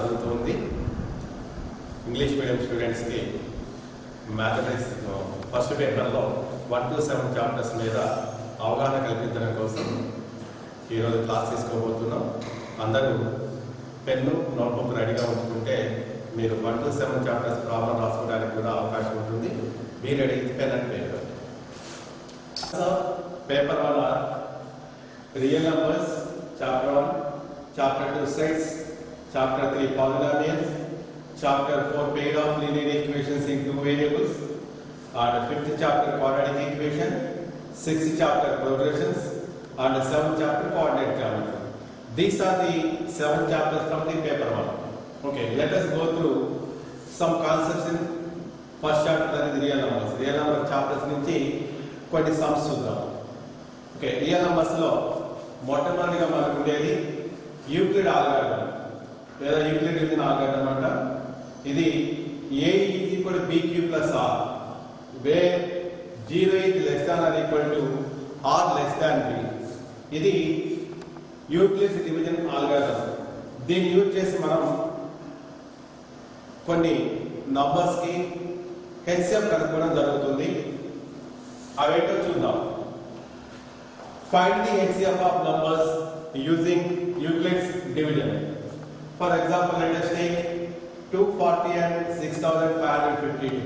జరుగుతుంది. English medium స్టూడెంట్స్కి mathematics first పేపర్లో 1 to 7 చాప్టర్స్ మీద అవగాహన కల్పించడం కోసం ఈరోజు క్లాస్ తీసుకోబోతున్నాం. అందరూ పెన్ను నోట్బుక్ రెడీగా ఉంచుకుంటే మీరు 1 to 7 చాప్టర్స్ ప్రాబ్లం రాసుకోవడానికి కూడా అవకాశం ఉంటుంది. Be ready with pen and paper. Paper 1 real numbers, chapter 1, chapter 2 sets, chapter 3 polynomials, chapter 4 pair of linear equations in two variables, and 5th chapter quadratic equation, 6th chapter progressions, and 7th chapter coordinate geometry. These are the 7 chapters from the paper 1. Okay, let us go through some concepts in first chapter, that is real numbers. Real number chapters nunchi కొన్ని sums చూద్దాం. Okay, real numbers లో మొట్టమొదటిగా మనకు ఉండేది Euclid algorithm లేదా Euclid division algorithm అంట. ఇది a is equal to bq plus r, where 0 is less than or equal to r less than b. ఇది యూక్లిడ్ డివిజన్ ఆల్గారిథం. దీన్ని యూజ్ చేసి మనం కొన్ని నంబర్స్ కి హెచ్సిఎఫ్ కనుక్కోవడం జరుగుతుంది. అవేంటో చూద్దాం. Find the HCF of numbers using Euclid's division. For example let us take 240 and 6552.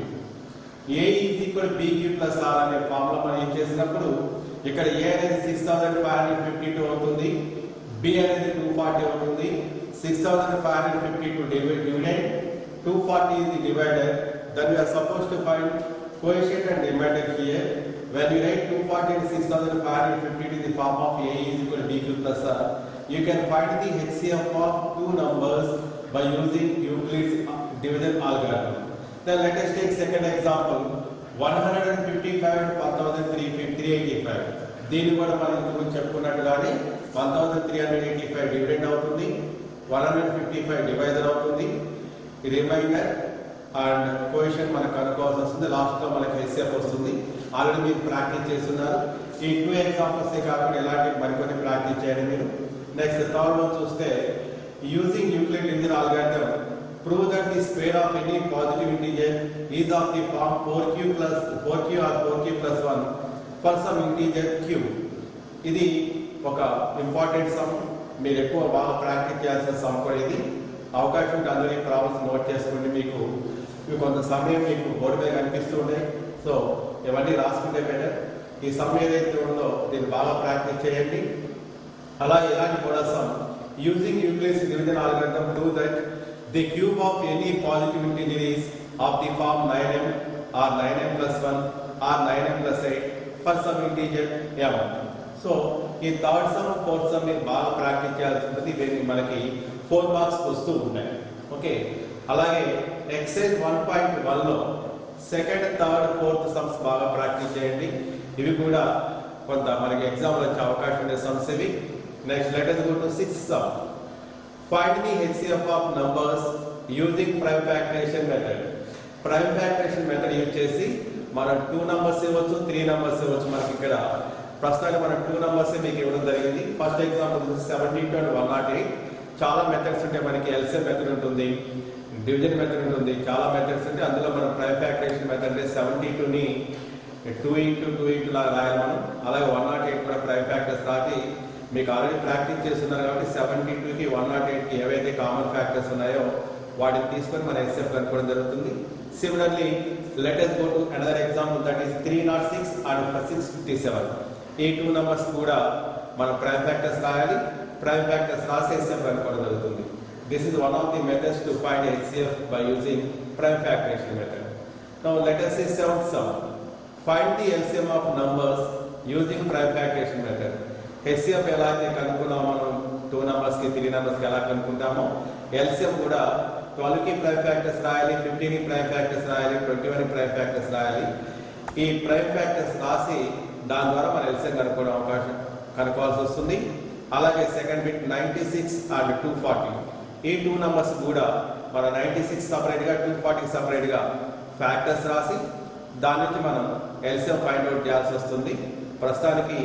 a is equal to bq plus r అనే ఫార్ములా మనం యూజ్ చేసినప్పుడు ఇక్కడ a అనేది 6552 అవుతుంది, b అనేది 240 అవుతుంది. 6552 divided 240 is the divider. Then we are supposed to find coefficient and remainder here. When you write 240 and 6552 in the form of a is equal to bq plus r, you can find the HCF of two numbers by using Euclid's division algorithm. Then let us take second example, 155 and 1385. దీన్ని కూడా మనం ఇంతకు చెప్పుకున్నట్టుగానే 1385 dividend అవుతుంది, 155 divider అవుతుంది, reminder and coefficient మనకు కనుక్కోవాల్సి వస్తుంది. Last లో మనకి హెచ్సిఎఫ్ వస్తుంది. ఆల్రెడీ మీరు ప్రాక్టీస్ చేస్తున్నారు. ఈ 2 ఎగ్జాంపుల్స్ కాకుండా ఇలాంటి మరికొన్ని ప్రాక్టీస్ చేయండి మీరు. నెక్స్ట్ థర్డ్ వన్ చూస్తే using Euclid division algorithm, prove that the square of any positive integer is of the form 4q or 4q plus 1 for some integer q. ఇది ఒక ఇంపార్టెంట్ సమ్. మీరు ఎక్కువ బాగా ప్రాక్టీస్ చేయాల్సిన some కూడా ఇది. అవకాశం ఉంటే అందరూ ఈ ప్రాబ్లమ్స్ నోట్ చేసుకోండి. మీకు కొంత సమయం మీకు బోర్డు మీద కనిపిస్తూ ఉంటాయి. సో ఇవన్నీ రాసుకుంటే బెటర్. ఈ సమ్ ఏదైతే ఉందో దీన్ని బాగా ప్రాక్టీస్ చేయండి. అలాగే ఇలాంటి కూడా some using Euclid's division algorithm, prove that the cube of any positive integer is of the form 9m or 9m plus 1 or 9m plus 8 for some integer m. So ఈ third sum fourth sum మీరు బాగా practice చేయాల్సి ఉంటుంది. ఇవి మనకి 4 marks వస్తూ ఉంటాయి. Okay, అలాగే ఎక్సైజ్ 1.1 లో సెకండ్, థర్డ్, ఫోర్త్ సమ్స్ బాగా ప్రాక్టీస్ చేయండి. ఇవి కూడా కొంత మనకి ఎగ్జామ్ వచ్చే అవకాశం ఉండే సమ్స్ ఇవి. Next, let us go to 6th sum. Find the HCF of numbers using prime factorization method. Prime factorization method use చేసి మనం 2 numbers ఇవ్వచ్చు, 3 numbers ఇవ్వచ్చు. మనకి ఇక్కడ ప్రస్తుతానికి మనం 2 numbers మీకు ఇవ్వడం జరిగింది. First example 72 and 108. చాలా మెథడ్స్ ఉంటాయి. మనకి ఎల్సిఎం మెథడ్ ఉంటుంది, డివిజన్ మెథడ్ ఉంటుంది, చాలా మెథడ్స్ ఉంటాయి. అందులో మనం ప్రైమ్ ఫ్యాక్టరైజేషన్ మెథడ్ 72ని 2 into 2 into లా రాయాలి మనం. అలాగే 108 కూడా ప్రైమ్ ఫ్యాక్టర్స్ రాసి మీకు ఆల్రెడీ ప్రాక్టీస్ చేస్తున్నారు కాబట్టి 72కి 108కి ఏవైతే కామన్ ఫ్యాక్టర్స్ ఉన్నాయో వాటిని తీసుకొని మన హెచ్సిఎఫ్ కనుక్కోవడం జరుగుతుంది. Similarly let us go to another example, that is 306 and 657. ఈ 2 numbers కూడా మన ప్రైమ్ ఫ్యాక్టర్స్ రాయాలి. ప్రైమ్ ఫ్యాక్టర్స్ రాసి హెచ్సిఎఫ్ కనుక్కోవడం జరుగుతుంది. This is one of the methods to find HCF by using prime factorization method. Now let us see 7th sum. Find the LCM of numbers using prime factorization method. HCF ఎలా అయితే కనుక్కున్నామో మనం 2 numbers కి 3 numbers కి ఎలా కనుక్కుంటామో LCM కూడా 12కి prime factors రాయాలి, 15కి prime factors రాయాలి, 21కి prime factors రాయాలి. ఈ ప్రైమ్ ఫ్యాక్టర్స్ రాసి దాని ద్వారా మన ఎల్సిఎం కనుక్కోవాల్సి వస్తుంది. అలాగే సెకండ్ బిట్ 96 and 240. ఈ 2 numbers కూడా మన 96 సపరేట్గా 240 సపరేట్గా ఫ్యాక్టర్స్ రాసి దాని నుంచి మనం ఎల్సిఎం ఫైండ్ అవుట్ చేయాల్సి వస్తుంది. ప్రస్తుతానికి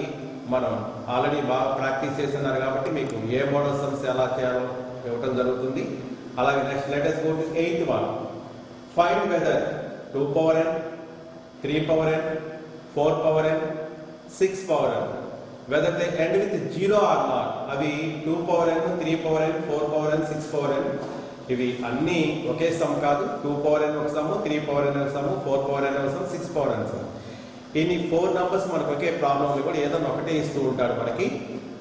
మనం ఆల్రెడీ బాగా ప్రాక్టీస్ చేస్తున్నారు కాబట్టి మీకు ఏ మోడల్ సమ్స్ ఎలా చేయాలో ఇవ్వడం జరుగుతుంది. అలాగే next let us go to 8th one. Find whether 2 power n, 3 power n, 4 power n, 6 power n, whether they end with 0 or not. అవి 2 power n, 3 power n, 4 power n, 6 power n ఇవి అన్నీ ఒకే some కాదు. 2 power n ఒక some, 3 power n ఒక some, 4 power n ఒక some, 6 power n some. ఇన్ని 4 numbers మనకు ఒకే ప్రాబ్లంలో కూడా ఏదైనా ఒకటే ఇస్తూ ఉంటాడు మనకి.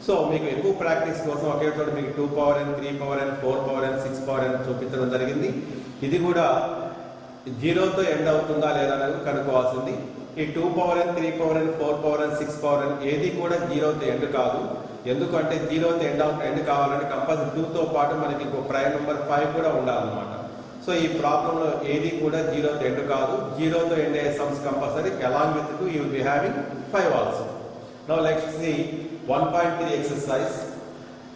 సో మీకు ఎక్కువ ప్రాక్టీస్ కోసం ఒకే చోట మీకు 2 power n, 3 power n, 4 power n, 6 power n చూపించడం జరిగింది. ఇది కూడా 0తో ఎండ్ అవుతుందా లేదా అనేది కనుక్కోవాల్సింది. ఈ 2 power n, 3 power n, 4 power n, 6 power n ఏది కూడా 0తో ఎండ్ కాదు. ఎందుకంటే 0తో ఎండ్ కావాలంటే కంపల్సరీ 2తో పాటు మనకి ఇంకో ప్రైమ్ నెంబర్ 5 కూడా ఉండాలన్నమాట. సో ఈ ప్రాబ్లంలో ఏది కూడా 0తో ఎండ్ కాదు. 0తో ఎండ్ అయ్యే sums compulsory along with 2 you will be having 5 also. Now let's see 1.3 exercise.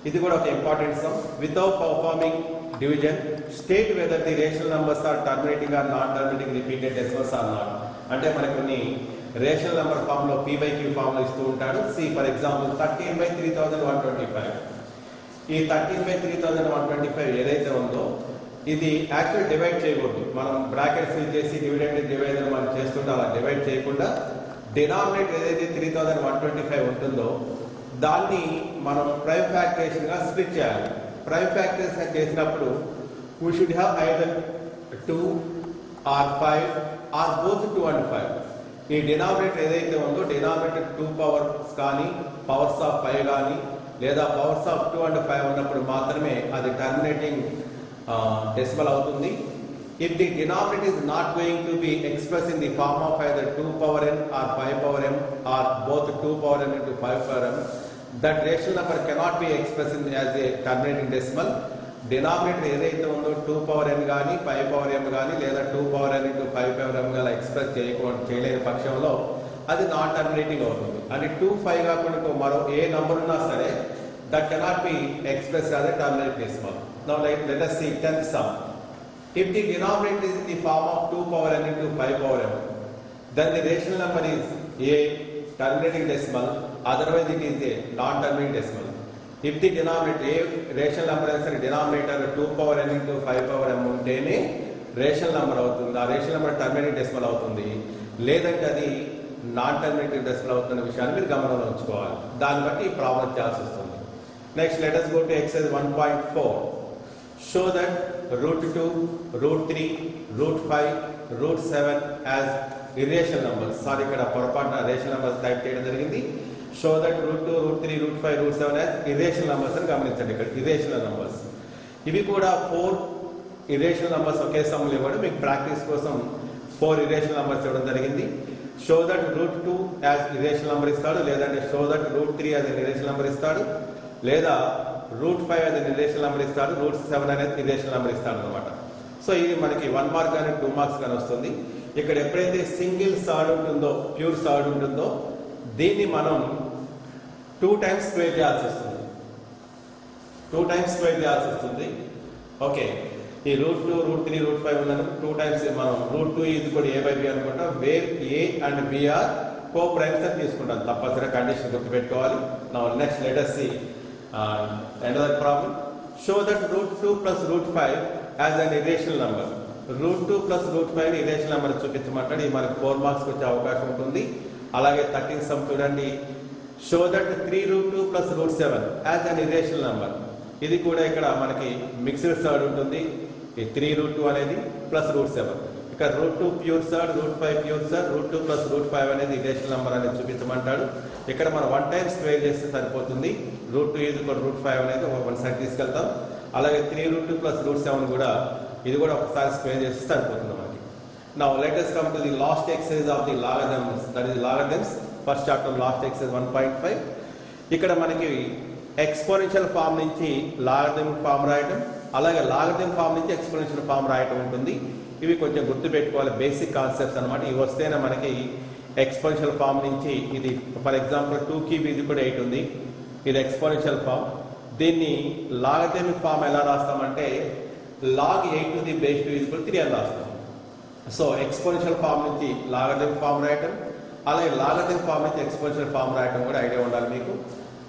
ఇది కూడా ఒక important sum. Without performing division state whether the rational numbers are terminating or non terminating repeated decimals or not. అంటే మనకి కొన్ని rational number form లో p/q form లో ఇస్తూ ఉంటాడు. See for example 13/3125. ఈ 13/3125 ఏదైతే ఉందో ఇది యాక్చువల్ డివైడ్ చేయకూడదు. మనం బ్రాకెట్స్ ఫిల్ చేసి డివిడెండ్ డివైడర్ మనం చేస్తుంటే అలా డివైడ్ చేయకుండా డినామినేటర్ ఏదైతే 3125 ఉంటుందో దాన్ని మనం ప్రైమ్ ఫ్యాక్టరేషన్ గా స్ప్లిట్ చేయాలి. ప్రైమ్ ఫ్యాక్టరేషన్ చేసినప్పుడు we should have either 2 or 5 or both 2 and 5. ఈ డినామినేటర్ ఏదైతే ఉందో డినామినేటర్ 2 పవర్స్ కానీ పవర్స్ ఆఫ్ 5 కానీ లేదా పవర్స్ ఆఫ్ 2 and 5 ఉన్నప్పుడు మాత్రమే అది టర్మినేటింగ్ డెసిమల్ అవుతుంది. If the denominator is not going to be expressed in the form of either 2 power n or 5 power m or both 2 power n into 5 power m, that rational number cannot be expressed as a terminating decimal. Denominator ఏదైతే ఉందో 2 power n కానీ 5 power m కానీ లేదా 2 power n into 5 power m గా express చేయలేని పక్షంలో అది non terminating అవుతుంది. అంటే 2, 5 కాకుండా మరో ఏ నంబర్ ఉన్నా సరే that cannot be expressed as a terminating decimal. Now let us see 10th sum. If the denominator is in the form of 2 power n into 5 power m, then the rational number is a terminating decimal, otherwise it is a non-terminating decimal. If the denominator, a rational number is a denominator 2 power n into 5 power m ఉంటేనే rational number అవుతుంది. ఆ rational number terminating decimal అవుతుంది. లేదంటే అది non terminating decimal అవుతున్న విషయాన్ని మీరు గమనంలో ఉంచుకోవాలి. దాన్ని బట్టి ఈ ప్రాబ్లం చేయాల్సి వస్తుంది. Next let us go to exercise 1.4. Show that √2, √3, √5, √7 as irrational numbers. Sorry ఇక్కడ పొరపాటున రేషనల్ నెంబర్స్ టైప్ చేయడం జరిగింది. Show that √2, √3, √5, √7 as irrational numbers అని గమనించండి. ఇక్కడ irrational numbers ఇవి కూడా 4 irrational numbers ఒకే సమ్ములు ఇవ్వడం మీకు ప్రాక్టీస్ కోసం 4 irrational numbers ఇవ్వడం జరిగింది. Show that √2 as irrational number ఇస్తాడు, లేదంటే show that √3 as irrational number ఇస్తాడు, లేదా √5 as irrational number ఇస్తాడు, √7 అనేది irrational number ఇస్తాడు అనమాట. సో ఇది మనకి 1 మార్క్ కానీ 2 మార్క్స్ కానీ వస్తుంది. ఇక్కడ ఎప్పుడైతే సింగిల్ సార్డ్ ఉంటుందో, ప్యూర్ సార్డ్ ఉంటుందో దీన్ని మనం 2 times స్క్వేర్ చేయాల్సి వస్తుంది. 2 times స్క్వేర్ చేయాల్సి వస్తుంది. ఓకే, ఈ √2, √3, √5 ఉన్నది 2 times మనం √2 ఇది కూడా a/b అనుకుంటాం. Where a and b are co primes అని తీసుకుంటాం. తప్పనిసరిగా కండిషన్ గుర్తుపెట్టుకోవాలి. Now next let us see another problem. Show that √2 plus √5 as an irrational number. √2 plus √5 irrational number చూపించమంటాడు. ఇది మనకి 4 మార్క్స్ వచ్చే అవకాశం ఉంటుంది. అలాగే 13th sum చూడండి. Show that 3√2 plus √7 as an irrational number. ఇది కూడా ఇక్కడ మనకి మిక్స్డ్ సర్డ్ ఉంటుంది. ఈ 3√2 అనేది ప్లస్ √7. ఇక్కడ √2 pure surd, √5 pure surd, √2 plus √5 అనేది irrational number అనేది చూపించమంటాడు. ఇక్కడ మనం 1 time స్క్వేర్ చేస్తే సరిపోతుంది. √2 ఇది కూడా √5 అనేది ఒక సైడ్ తీసుకెళ్తాం. అలాగే 3√2 plus √7 కూడా ఇది కూడా ఒకసారి స్క్వేర్ చేస్తే సరిపోతుంది మనకి. Now let us come to the last exercise of the logarithms, that is logarithms, first chapter last exercise 1.5. ఇక్కడ మనకి ఎక్స్పోనెన్షియల్ ఫామ్ నుంచి లాగరిథమిక్ ఫామ్ రాయటం, అలాగే లాగరిథమిక్ ఫామ్ నుంచి ఎక్స్పోనెన్షియల్ ఫామ్ రాయటం ఉంటుంది. ఇవి కొంచెం గుర్తుపెట్టుకోవాలి, బేసిక్ కాన్సెప్ట్స్ అనమాట. ఇవి వస్తేనే మనకి ఎక్స్పోనెన్షియల్ ఫామ్ నుంచి ఇది ఫర్ ఎగ్జాంపుల్ 2 క్యూబ్ ఇది కూడా 8 ఉంది. ఇది ఎక్స్పోనెన్షియల్ ఫామ్. దీన్ని లాగరిథమిక్ ఫామ్ ఎలా రాస్తామంటే log 8 to the base 2 is equal to 3 అని రాస్తాం. సో ఎక్స్పోనెన్షియల్ ఫామ్ నుంచి లాగరిథమిక్ ఫామ్ రాయటం, అలాగే లాగరిథమిక్ ఫామ్ నుంచి ఎక్స్పోనెన్షియల్ ఫామ్ రాయటం కూడా ఐడియా ఉండాలి మీకు.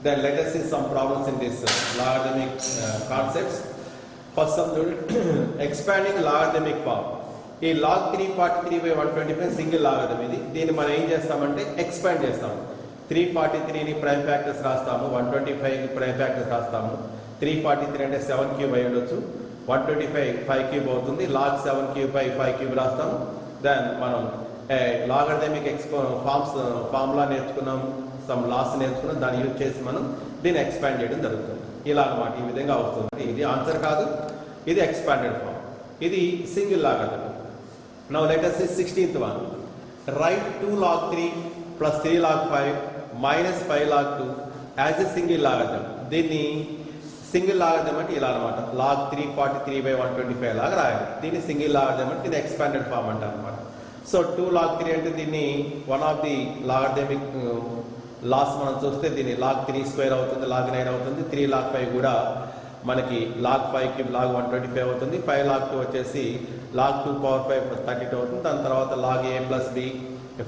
Then let us see some problems in this logarithmic concepts. First some చూడండి, ఎక్స్పాండింగ్ లాగరిథమిక్ ఫామ్. ఈ లాగ్ 343/125 సింగిల్ లాగరిథం ఇది. దీన్ని మనం ఏం చేస్తామంటే ఎక్స్పాండ్ చేస్తాము. 343ని ప్రైమ్ ఫ్యాక్టర్స్ రాస్తాము, 125ని ప్రైమ్ ఫ్యాక్టర్స్ రాస్తాము. 343 అంటే 7 క్యూబ్ అయి ఉండొచ్చు, 125 5 క్యూబ్ అవుతుంది. లాగ్ 7 క్యూబ్ బై 5 క్యూబ్ రాస్తాము. దెన్ మనం లాగరిథమిక్ ఫార్ములా నేర్చుకున్నాం, సమ్ లాస్ నేర్చుకున్నాం, దాన్ని యూజ్ చేసి మనం దీన్ని ఎక్స్పాండ్ చేయడం జరుగుతుంది. ఇలా అన్నమాట, ఈ విధంగా వస్తుంది. ఇది ఆన్సర్ కాదు, ఇది ఎక్స్పాండెడ్ ఫామ్, ఇది single logarithm. Now let us see 16th one. Write 2 log 3 plus 3 log 5 minus 5 log 2 as a single logarithm. దీన్ని సింగిల్ లాగరిథం అంటే ఇలా అనమాట, log 343/125 లాగా రాయాలి. దీన్ని సింగిల్ లాగరిథం అంటే దీన్ని ఎక్స్పాండెడ్ ఫామ్ అంటారు అనమాట. సో 2 log 3 అంటే దీన్ని one of the logarithmic laws మనం చూస్తే దీన్ని log 3 స్క్వేర్ అవుతుంది, log 9 అవుతుంది. 3 log 5 కూడా మనకి log 5 క్యూబ్ log 125 అవుతుంది. 5 log 2 వచ్చేసి log 2 పవర్ 5 32 అవుతుంది. దాని తర్వాత log a plus b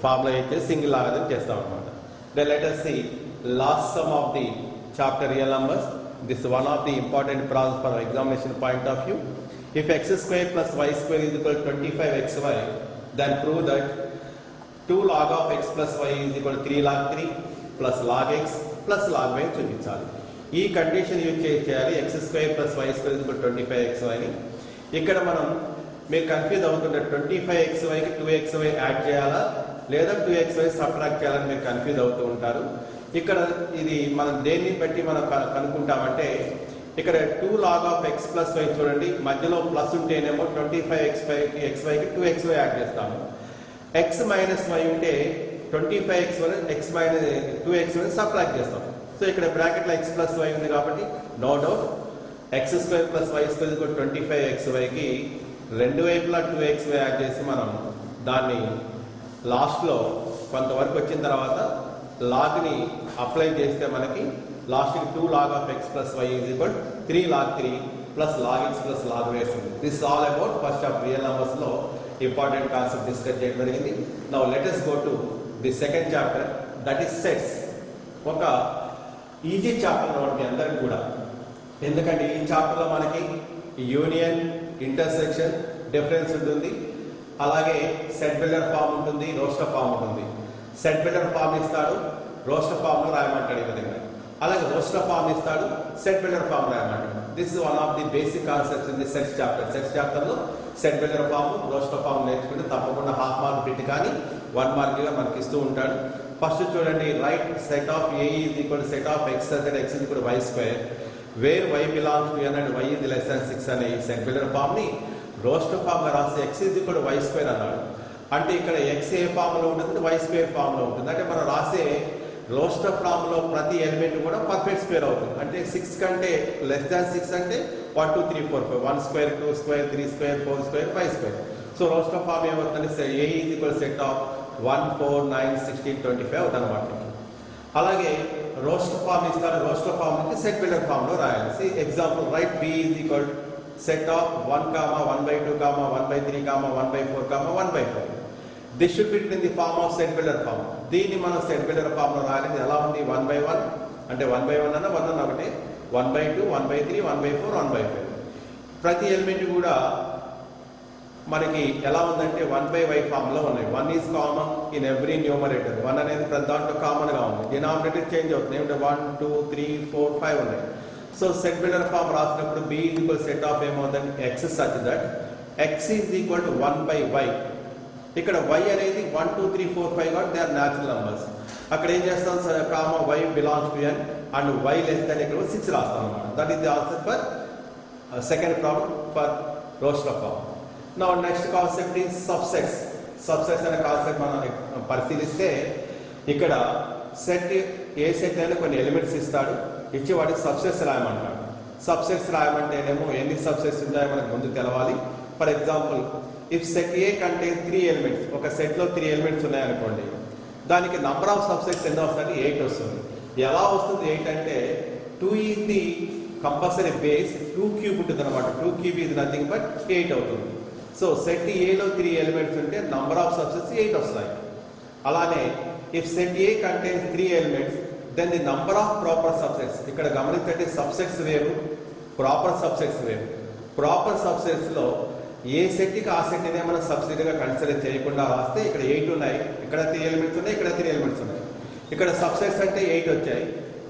formula ఇచ్చేసి సింగిల్ లాగరిథం చేస్తాం అనమాట. Then let us see last sum of the chapter real numbers. This is one of the important problems for examination point of view. If x square plus y square is equal to 25xy, then prove that 2 log of x plus y is equal to 3 log 3 plus log x plus log y చూపించాలి. ఈ condition use చేయాలి. X square plus Y square equal 25xy. ఇక్కడ మనం మీరు confuse అవుతుంటే 25xyకి 2xy add చేయాలా లేదా 2xy subtract చేయాలని మీరు కన్ఫ్యూజ్ అవుతూ ఉంటారు. ఇక్కడ ఇది మనం దేన్ని బట్టి మనం కనుక్కుంటామంటే, ఇక్కడ 2 log of x plus y చూడండి, మధ్యలో ప్లస్ ఉంటేనేమో 25xyకి 2xy యాడ్ చేస్తాము. x మైనస్ y ఉంటే 25xy x minus 2xy subtract చేస్తాం. సో ఇక్కడ బ్రాకెట్లో x ప్లస్ y ఉంది కాబట్టి no doubt X square plus Y square 25xyకి రెండు వైపులా 2xy యాడ్ చేసి మనం దాన్ని లాస్ట్లో కొంతవరకు వచ్చిన తర్వాత లాగ్ని అప్లై చేస్తే మనకి లాస్ట్కి 2 log of x plus y is equal 3 log 3 plus log x plus log y వస్తుంది. This all about first of real నంబర్స్లో ఇంపార్టెంట్ కాన్సెప్ట్ డిస్కస్ చేయడం జరిగింది. Now let us go to the second chapter, that is sets. ఒక easy chapter అన్నమాట మీ అందరికి కూడా, ఎందుకంటే ఈ చాప్టర్లో మనకి యూనియన్, ఇంటర్సెక్షన్, డిఫరెన్స్ ఉంటుంది. అలాగే సెట్ బిల్డర్ ఫామ్ ఉంటుంది, రోస్టర్ ఫామ్ ఉంటుంది. సెట్ బిల్డర్ ఫామ్ ఇస్తాడు, రోస్టర్ ఫామ్లో రాయమంటాడు ఈ విధంగా. అలాగే రోస్టర్ ఫామ్ ఇస్తాడు, సెట్ బిల్డర్ ఫామ్ రాయమంటాడు. This is one of the basic concepts in the sets chapter. Sets చాప్టర్లో set builder form, roster form నేర్చుకుంటే తప్పకుండా హాఫ్ మార్క్ పెట్టి కానీ 1 మార్క్గా మనకి ఇస్తూ ఉంటాడు. ఫస్ట్ చూడండి, write set of A is equal set of x that x is equal y square where y belongs to n and y is less than 6 అనే ఈ సెట్ బిల్డర్ ఫామ్ని రోస్టర్ ఫామ్గా రాస్తే x is equal y square అన్నాడు. అంటే ఇక్కడ x ఏ ఫామ్లో ఉంటుంది, వై స్క్వేర్ ఫామ్లో ఉంటుంది. అంటే మనం రాసే రోస్టర్ ఫామ్లో ప్రతి ఎలిమెంట్ కూడా పర్ఫెక్ట్ స్క్వేర్ అవుతుంది. అంటే 6 కంటే లెస్ దాన్ 6 అంటే 1 2 3 4 5 1 square 2 square 3 square 4 square 5 square. So roster form ఏమవుతుందంటే A is equal set of 1 4 9 16 25 అవుతుంది అనమాట. అలాగే రోస్టర్ ఫామ్ ఇస్తారు, రోస్టర్ ఫామ్ నుంచి సెట్ బిల్డర్ ఫామ్లో రాయాలి. Example, write B is equal set of 1, 1/2, 1/3, 1/4, 1/5. This should be in the form of set builder form. దీన్ని మనం సెట్ బిల్డర్ ఫామ్లో రాయాలి. ఎలా ఉంది? 1/1 అంటే 1/1 అన్న 1 అన్న ఒకటే, 1/2, 1/3, 1/4, 1/5. ప్రతి ఎలిమెంట్ కూడా మనకి ఎలా ఉందంటే 1/y ఫామ్లో ఉన్నాయి. 1 is common in every numerator. 1 అనేది ప్రతి దాంట్లో కామన్గా ఉంది. డినామినేటర్ చేంజ్ అవుతుంది. ఏమంటే 1 2 3 4 5 ఉన్నాయి. సో సెట్ బిల్డర్ ఫామ్ రాసినప్పుడు b is equal set of ఏమవుతుందంటే x such that x is equal to 1/y. ఇక్కడ y అనేది 1 2 3 4 5 కాబట్టి దే ఆర్ న్యాచురల్ నంబర్స్. అక్కడ ఏం చేస్తాం, comma y belongs to n and y less than ఇక్కడ 6 రాస్తాం అన్నమాట. That is the answer for second problem for roster form. Now next concept is subsets. Subsets అనే కాన్సెప్ట్ మనం పరిశీలిస్తే ఇక్కడ సెట్ ఏ సెట్ అయినా కొన్ని ఎలిమెంట్స్ ఇస్తాడు, ఇచ్చి వాటికి సబ్సెట్స్ రాయమంటాడు. సబ్సెట్స్ రాయమంటేనేమో ఎన్ని సబ్సెట్స్ ఉంటాయో మనకు ముందు తెలవాలి. For example, if set A contains 3 elements, ఒక సెట్లో 3 ఎలిమెంట్స్ ఉన్నాయనుకోండి, దానికి నంబర్ ఆఫ్ సబ్సెట్స్ ఎన్నో వస్తుంది? 8 వస్తుంది. ఎలా వస్తుంది 8 అంటే 2 is the compulsory base, 2 cube ఉంటుంది అనమాట. 2 క్యూబ్ ఈజ్ నథింగ్ బట్ 8 అవుతుంది. సో సెట్ ఏలో 3 ఎలిమెంట్స్ ఉంటే నంబర్ ఆఫ్ సబ్సెట్స్ 8 వస్తాయి. అలానే if set A contains 3 elements then the number of proper subsets. ఇక్కడ గమనించండి, సబ్సెట్స్ వేరు, ప్రాపర్ సబ్సెట్స్ వేరు. ప్రాపర్ సబ్సెట్స్ లో ఏ సెట్ కి ఆ సెట్ నే మనం సబ్సిడీగా కన్సిడర్ చేయకుండా రాస్తే ఇక్కడ 8 ఉన్నాయి, ఇక్కడ 3 ఎలిమెంట్స్ ఉన్నాయి, ఇక్కడ 3 ఎలిమెంట్స్ ఉన్నాయి. ఇక్కడ సబ్సెట్స్ అంటే 8 వచ్చాయి,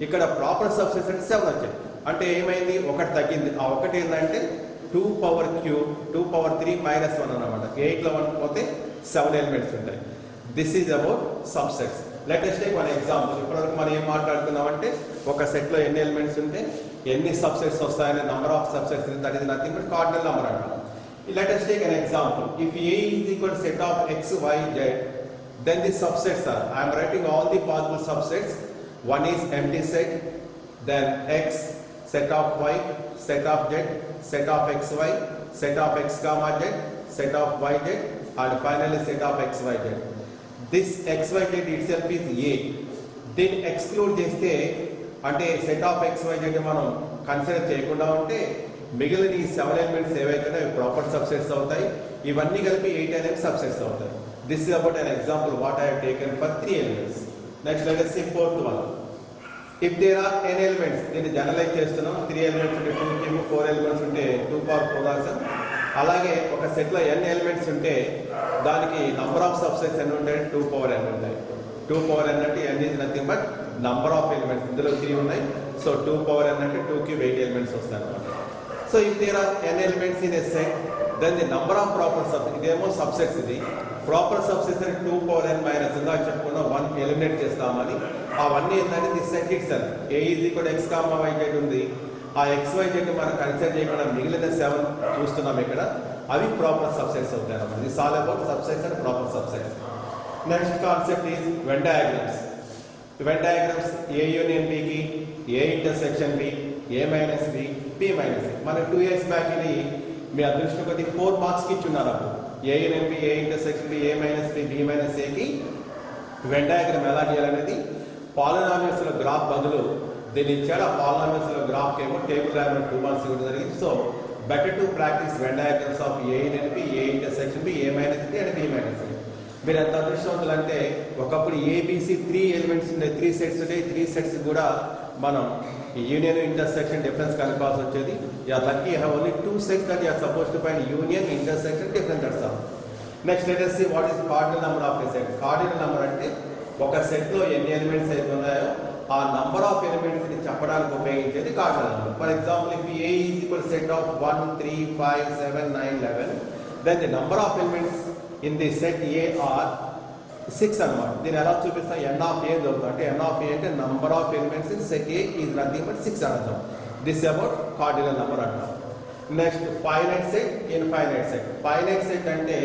ఇక్కడ ప్రాపర్ సబ్సెట్స్ అంటే 7 వచ్చాయి. అంటే ఏమైంది, ఒకటి తగ్గింది. ఆ ఒకటి ఏంటంటే 2 పవర్ క్యూబ్ 2 పవర్ 3 మైనస్ 1 అన్నమాట. 8లో 1 పోతే 7 ఎలిమెంట్స్ ఉంటాయి. This is about subsets. Let us take one example. ఇప్పటివరకు మనం ఏం మాట్లాడుకున్నామంటే ఒక సెట్లో ఎన్ని ఎలిమెంట్స్ ఉంటే ఎన్ని సబ్సెట్స్ వస్తాయనే number of subsets, that is nothing but cardinal number అంటాం. Let us take an example. If A is equal to set of x, y, z, then the subsets are, I am writing all the possible subsets. One is empty set, then x, set of y, set of z, set of xy, set of x comma z, set of yz, and finally set of xyz. This xyz itself is A. Then exclude చేస్తే అంటే set of xyz మనం consider చేయకుండా ఉంటే మిగిలిన ఈ 7 elements ఏవైతే proper subsets అవుతాయి. ఇవన్నీ కలిపి 8 అనేది సబ్సెట్స్ అవుతాయి. This is about an example what I have taken for 3 elements. Next let us see fourth one. If there are n elements, దీన్ని జనరలైజ్ చేస్తున్నాం. 3 ఎలిమెంట్స్ ఉంటే 2 క్యూబ్, 4 ఎలిమెంట్స్ ఉంటే 2 పవర్ 4 రాసాం. అలాగే ఒక సెట్లో n ఎలిమెంట్స్ ఉంటే దానికి నంబర్ ఆఫ్ సబ్సెట్స్ ఎన్ని ఉంటాయి, 2 పవర్ n ఉంటాయి. 2 పవర్ n అంటే n is nothing but number of elements. ఇందులో 3 ఉన్నాయి, సో 2 పవర్ n అంటే 2 క్యూబ్ 8 ఎలిమెంట్స్ వస్తాయి అన్నమాట. So if there are n elements in a set, then the number of proper subsets, ఇదేమో subsets, ఇది proper subsets అంటే 2 power n minus గా చెప్పుకున్న 1 ఎలిమినేట్ చేస్తామని. అవన్నీ ఏంటంటే the set it self. A is equal to x, y, z ఉంది. ఆ xyz ని మనం కన్సిడర్ చేయకుండా మిగిలిన 7 చూస్తున్నాం ఇక్కడ. అవి ప్రాపర్ సబ్సెట్స్ అవుతాయి అన్నమాట. This all about subsets and proper subsets. Next concept is Venn diagrams. Venn diagrams A union B కి, A intersection B, A minus B, B minus A. మన 2 years బ్యాక్ ఇది మీ అదృష్టం కొద్ది 4 మార్క్స్ కి ఇచ్చున్నారు. అప్పుడు A union B, A intersection B, A minus B, B minus A కి Venn diagram ఎలా చేయాలనేది పాలినామియల్స్ లో గ్రాఫ్ బదులు దీన్ని ఇచ్చాడు. ఆ పాలినామియల్స్ లో గ్రాఫ్ ఏమో టేబుల్ రాయడం 2 మార్క్స్ ఇవ్వడం జరిగింది. So better to practice Venn diagrams of A union B, A intersection B, A minus B and B minus A. మీరు ఎంత అదృష్టవంతులు అంటే ఒకప్పుడు ABC 3 ఎలిమెంట్స్ ఉండే 3 సెట్స్ ఉండే 3 సెట్స్ కూడా మనం యూనియన్ ఇంటర్సెక్షన్ డిఫరెన్స్ కనుక్కోవాల్సి వచ్చేది. Yeah lucky have only 2 sets that you are suppose to find union intersection difference. That's all. Next let us see what is cardinal number of a set. Cardinal number అంటే ఒక set లో ఎన్ని elements అయితే ఉన్నాయో ఆ number of elements ని చెప్పడానికి ఉపయోగించేది cardinal number. For example if A is equal to set of 1, 3, 5, 7, 9, 11, then the number of elements in the set A are 6 అన్నమాట. దీన్ని ఎలా చూపిస్తాం, n ఆఫ్ A దొరుకుతుంది. అంటే n ఆఫ్ A అంటే number of elements in set A is nothing but 6 అంటాం. This about cardinal number అంటాం. Next finite set, infinite set. Finite set అంటే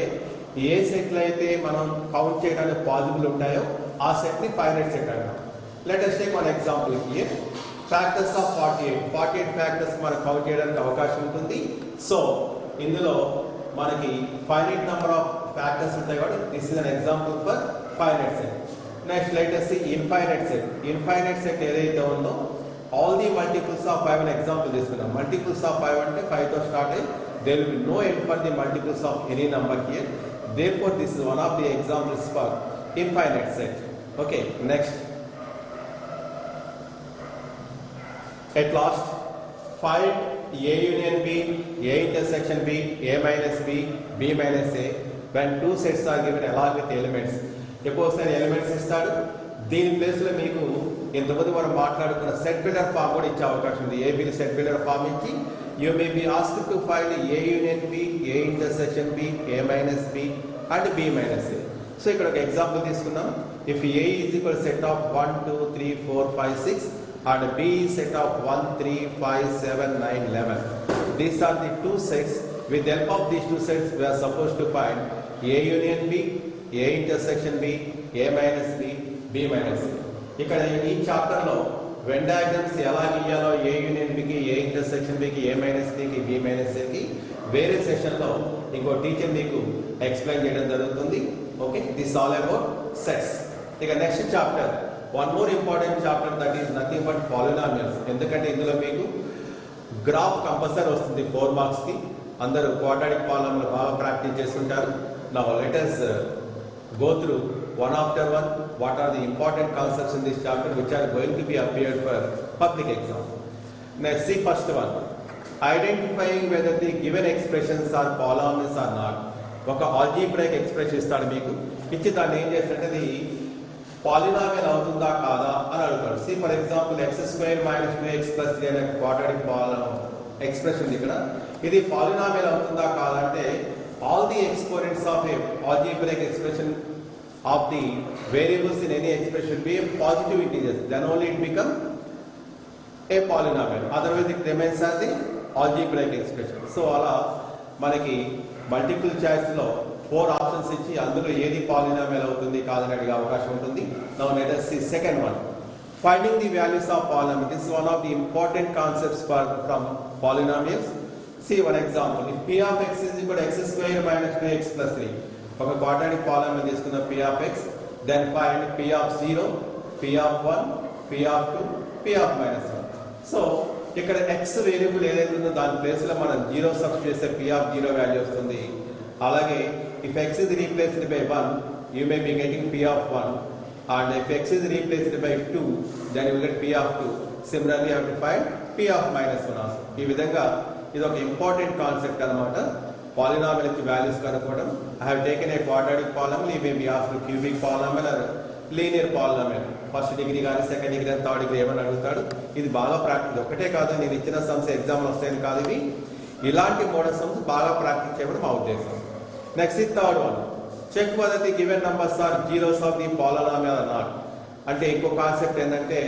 ఏ సెట్లు అయితే మనం కౌంట్ చేయడానికి పాసిబుల్ ఉంటాయో ఆ సెట్ ని ఫైనైట్ సెట్ అంటాం. Let us take one example here. Factors of 48 factors మనం కౌంట్ చేయడానికి అవకాశం ఉంటుంది. సో ఇందులో మనకి ఫైనైట్ నంబర్ ఆఫ్ ఫ్యాక్టర్స్ ఉంటాయి కాబట్టి this is an example for finite set. Next let us see infinite set. Infinite set ఏదైతే ఉందో ఆల్ ది మల్టిపుల్స్ ఆఫ్ 5 అనే ఎగ్జాంపుల్ తీసుకున్నాం. మల్టిపుల్స్ ఆఫ్ 5 అంటే 5 తో స్టార్ట్ అయ్యి there will be no end for the multiples of any number here. Therefore this is one of the examples for infinite set. Okay, next at last find A union B, A intersection B, A minus B, B minus A when two sets are given along with elements. Suppose an elements ఇస్తాడు, దీని place లో మీకు ఇంతకుముందు మనం మాట్లాడుకున్న set builder form కూడా ఇచ్చే అవకాశం ఉంది. A B set builder form ఇచ్చి you may be asked to find A union B, A intersection B, A minus B and B minus A. So ఇక్కడ ఒక ఎగ్జాంపుల్ తీసుకుందాం. If A is equal to set of 1, 2, 3, 4, 5, 6 and B is set of 1, 3, 5, 7, 9, 11. These are the two sets. With the help of these two sets, we are supposed to find A union B, A intersection B, A minus B, B minus A. ఇక్కడ ఈ chapter లో Venn diagrams ఎలా గీయాలో A union B కి, A intersection B కి, A minus B కి, B minus A కి వేరే session లో ఇంకో టీచర్ మీకు ఎక్స్ప్లెయిన్ చేయడం జరుగుతుంది. Okay, this all about sets. ఇక next chapter, one more important chapter, that is nothing but polynomials. ఎందుకంటే ఇందులో మీకు గ్రాఫ్ కంపల్సరీ వస్తుంది 4 మార్క్స్ కి. అందరూ క్వాడ్రాటిక్ పాలినామియల్ బాగా ప్రాక్టీస్ చేస్తుంటారు. Now let us go through one after one what are the important concepts in this chapter which are going to be appeared for public exam. Let's see first one. Identifying whether the given expressions are polynomials or not. ఒక algebraic expression ఇస్తాడు మీకు, ఇచ్చి దాన్ని ఏం చేస్తాడంటే అది polynomial అవుతుందా కాదా అని అడుగుతాడు. C for example x² - 2x + 3 అనే క్వాడ్రాటిక్ ఎక్స్ప్రెషన్ ఇక్కడ, ఇది పాలినామియల్ అవుతుందా కాదా అంటే all the exponents of a algebraic expression of the variables in any expression be a positive integers, then only it become a polynomial, otherwise it remains as the algebraic expression. So అలా మనకి multiple choice లో 4 options ఇచ్చి అందులో ఏది polynomial అవుతుంది కాదని అడిగే అవకాశం ఉంటుంది. Now let us see second one, finding the values of polynomial. This is one of the important concepts from polynomials. See one example, if p of x is equal to x² - 2x + 3, ఒక quadratic polynomial తీసుకున్న p of x, then find p of 0, p of 1, p of 2, p of -1. So ఇక్కడ x variable ఏదైతే ఉందో దాని place లో మనం 0 substitute చేస్తే p of 0 value వస్తుంది. అలాగే if x is replaced by 1, you may be getting p of 1, and if x is replaced by 2, then you will get p of 2. Similarly you have to find p of -1 also. ఈ విధంగా ఇది ఒక important concept అన్నమాట, polynomial కి values కనుక్కోవడం. I have taken a quadratic polynomial, ఈ may be after cubic polynomial or linear polynomial. First degree కానీ second degree కానీ థర్డ్ డిగ్రీ ఏమని అడుగుతాడు. ఇది బాగా ప్రాక్టీస్, ఒకటే కాదు నేను ఇచ్చిన సమ్స్ ఎగ్జామ్లో వస్తాయని కాదు, ఇవి ఇలాంటి మోడల్ సమ్స్ బాగా ప్రాక్టీస్ చేయడం మా ఉద్దేశం. నెక్స్ట్ ఇది third one, check whether the given numbers are zeros of the polynomial or not. అంటే ఇంకో కాన్సెప్ట్ ఏంటంటే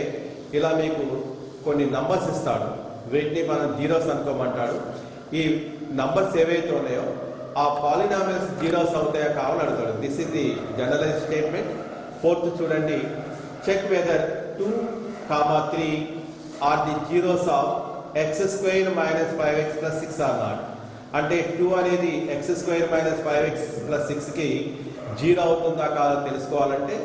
ఇలా మీకు కొన్ని నంబర్స్ ఇస్తాడు, వీటిని మనం జీరోస్ అనుకోమంటాడు. ఈ నంబర్స్ ఏవైతే ఉన్నాయో ఆ పాలినామియల్స్ జీరోస్ అవుతాయా కావాలని అడుగుతాడు. This is the generalize statement. Fourth చూడండి, check whether 2, 3 are the zeros of x² - 5x + 6 or not. అంటే 2 అనేది x² - 5x + 6 కి జీరో అవుతుందా కాదో తెలుసుకోవాలంటే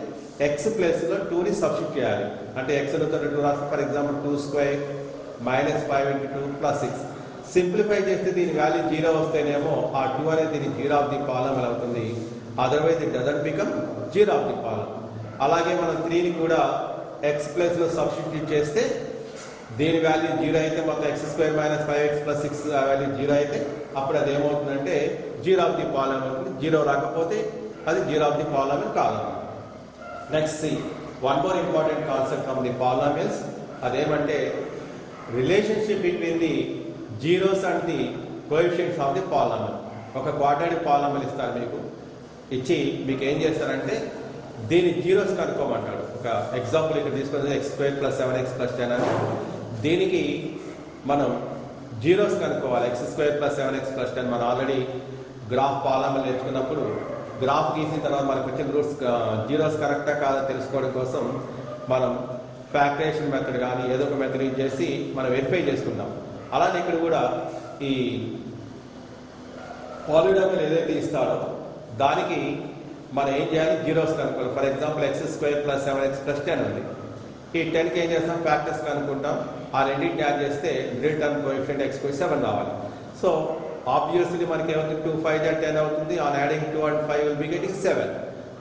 x ప్లేస్ లో 2ని సబ్స్టిట్యూట్ చేయాలి. అంటే x తో 2 రాస్తే ఫర్ ఎగ్జాంపుల్ 2² - 5 × 2 + 6. సింప్లిఫై చేస్తే దీని వాల్యూ 0 వస్తేనేమో ఆ 2 అనేది దీని 0 ఆఫ్ ది పాలినామియల్ అవుతుంది, otherwise it doesn't become 0 of the polynomial. అలాగే మనం 3ని కూడా x ప్లేస్ లో సబ్స్టిట్యూట్ చేస్తే దీని వాల్యూ 0 అయితే మొత్తం x² - 5x + 6 వాల్యూ 0 అయితే అప్పుడు అది ఏమవుతుందంటే 0 ఆఫ్ ది పాలినామియల్ అవుతుంది. 0 రాకపోతే అది 0 ఆఫ్ ది పాలినామియల్ కాదు. Next see one more important concept from the polynomials, అదేమంటే relationship between the zeros and the coefficients of the polynomial. ఒక క్వాడ్రాటిక్ పాలినామియల్ ఇస్తారు మీకు, ఇచ్చి మీకు ఏం చేస్తారంటే దీని జీరోస్ కనుక్కోమంటాడు. ఒక ఎగ్జాంపుల్ ఇక్కడ తీసుకుని x² + 7x + 10 అని, దీనికి మనం జీరోస్ కనుక్కోవాలి. x² + 7x + 10 మనం ఆల్రెడీ గ్రాఫ్ పాలినామియల్ నేర్చుకున్నప్పుడు గ్రాఫ్ గీసిన తర్వాత మనకు వచ్చిన రూట్స్ జీరోస్ కరెక్టా కాదా తెలుసుకోవడం కోసం మనం ఫ్యాక్టరేషన్ మెథడ్ కానీ ఏదో ఒక మెథడ్ యూజ్ చేసి మనం వెరిఫై చేసుకుందాం. అలానే ఇక్కడ కూడా ఈ పాలినామియల్ ఏదైతే ఇస్తాడో దానికి మనం ఏం చేయాలి, జీరోస్ కనుక్కోవాలి. ఫర్ ఎగ్జాంపుల్ x² + 7x + 10 ఉంది. ఈ 10కి ఏం చేస్తాం, ఫ్యాక్టర్స్ కనుక్కుంటాం. ఆ రెండింటిని యాడ్ చేస్తే మిడిల్ టర్మ్ కోఎఫిషియంట్ x² 7 రావాలి. సో ఆబ్వియస్లీ మనకి ఏమవుతుంది, 2 × 5 = 10 అవుతుంది. On adding 2 and 5 will be getting 7.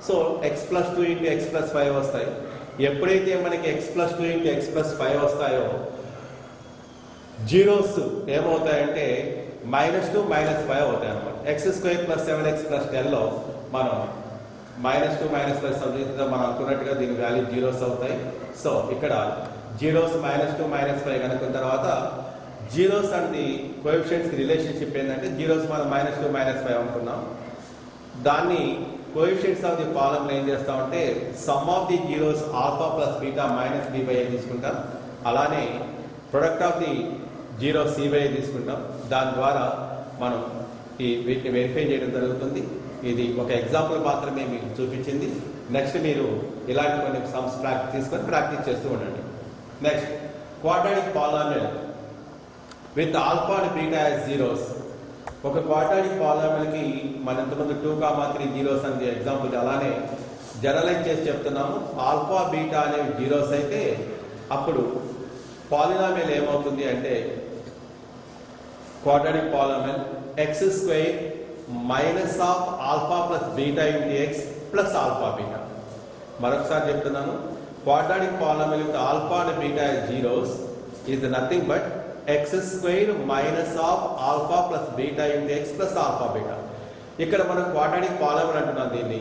So x + 2 × x + 5 వస్తాయి. ఎప్పుడైతే మనకి x + 2 × x + 5 వస్తాయో జీరోస్ ఏమవుతాయంటే -2 - 5 అవుతాయి అన్నమాట. x² + 7x + 10లో మనం -2 - 5 సబ్జెక్ట్ మనం అనుకున్నట్టుగా దీని వాల్యూ జీరోస్ అవుతాయి. సో ఇక్కడ జీరోస్ -2 - 5 కనుక్కున్న తర్వాత zeros and the coefficients relationship ఏంటంటే జీరోస్ మనం -2 - 5 అనుకున్నాం. దాన్ని కోఎఫిషియంట్స్ ఆఫ్ ది పాలినామియల్ ఏం చేస్తామంటే some of the zeros alpha + beta - b/a తీసుకుంటాం. అలానే product of the zero c/a తీసుకుంటాం. దాని ద్వారా మనం వీటిని వెరిఫై చేయడం జరుగుతుంది. ఇది ఒక ఎగ్జాంపుల్ మాత్రమే మీకు చూపించింది. నెక్స్ట్ మీరు ఇలాంటి కొన్ని సమ్స్ తీసుకొని ప్రాక్టీస్ చేస్తూ ఉండండి. Next quadratic polynomial with alpha and beta as zeros. ఒక క్వాడ్రాటిక్ పాలినామియల్కి మన ఇంతకుముందు 2, 3 జీరోస్ అని ఎగ్జాంపుల్ అలానే జనరలైజ్ చేసి చెప్తున్నాము. ఆల్ఫా బీటా అనేవి జీరోస్ అయితే అప్పుడు పాలినామియల్ ఏమవుతుంది అంటే quadratic polynomial x² - alpha + beta × x + alpha beta. మరొకసారి చెప్తున్నాను, quadratic polynomial with alpha and beta as zeros is nothing but x square minus of alpha plus beta into x plus alpha beta. ఇక్కడ మనం quadratic polynomial అంటున్నాం దీన్ని.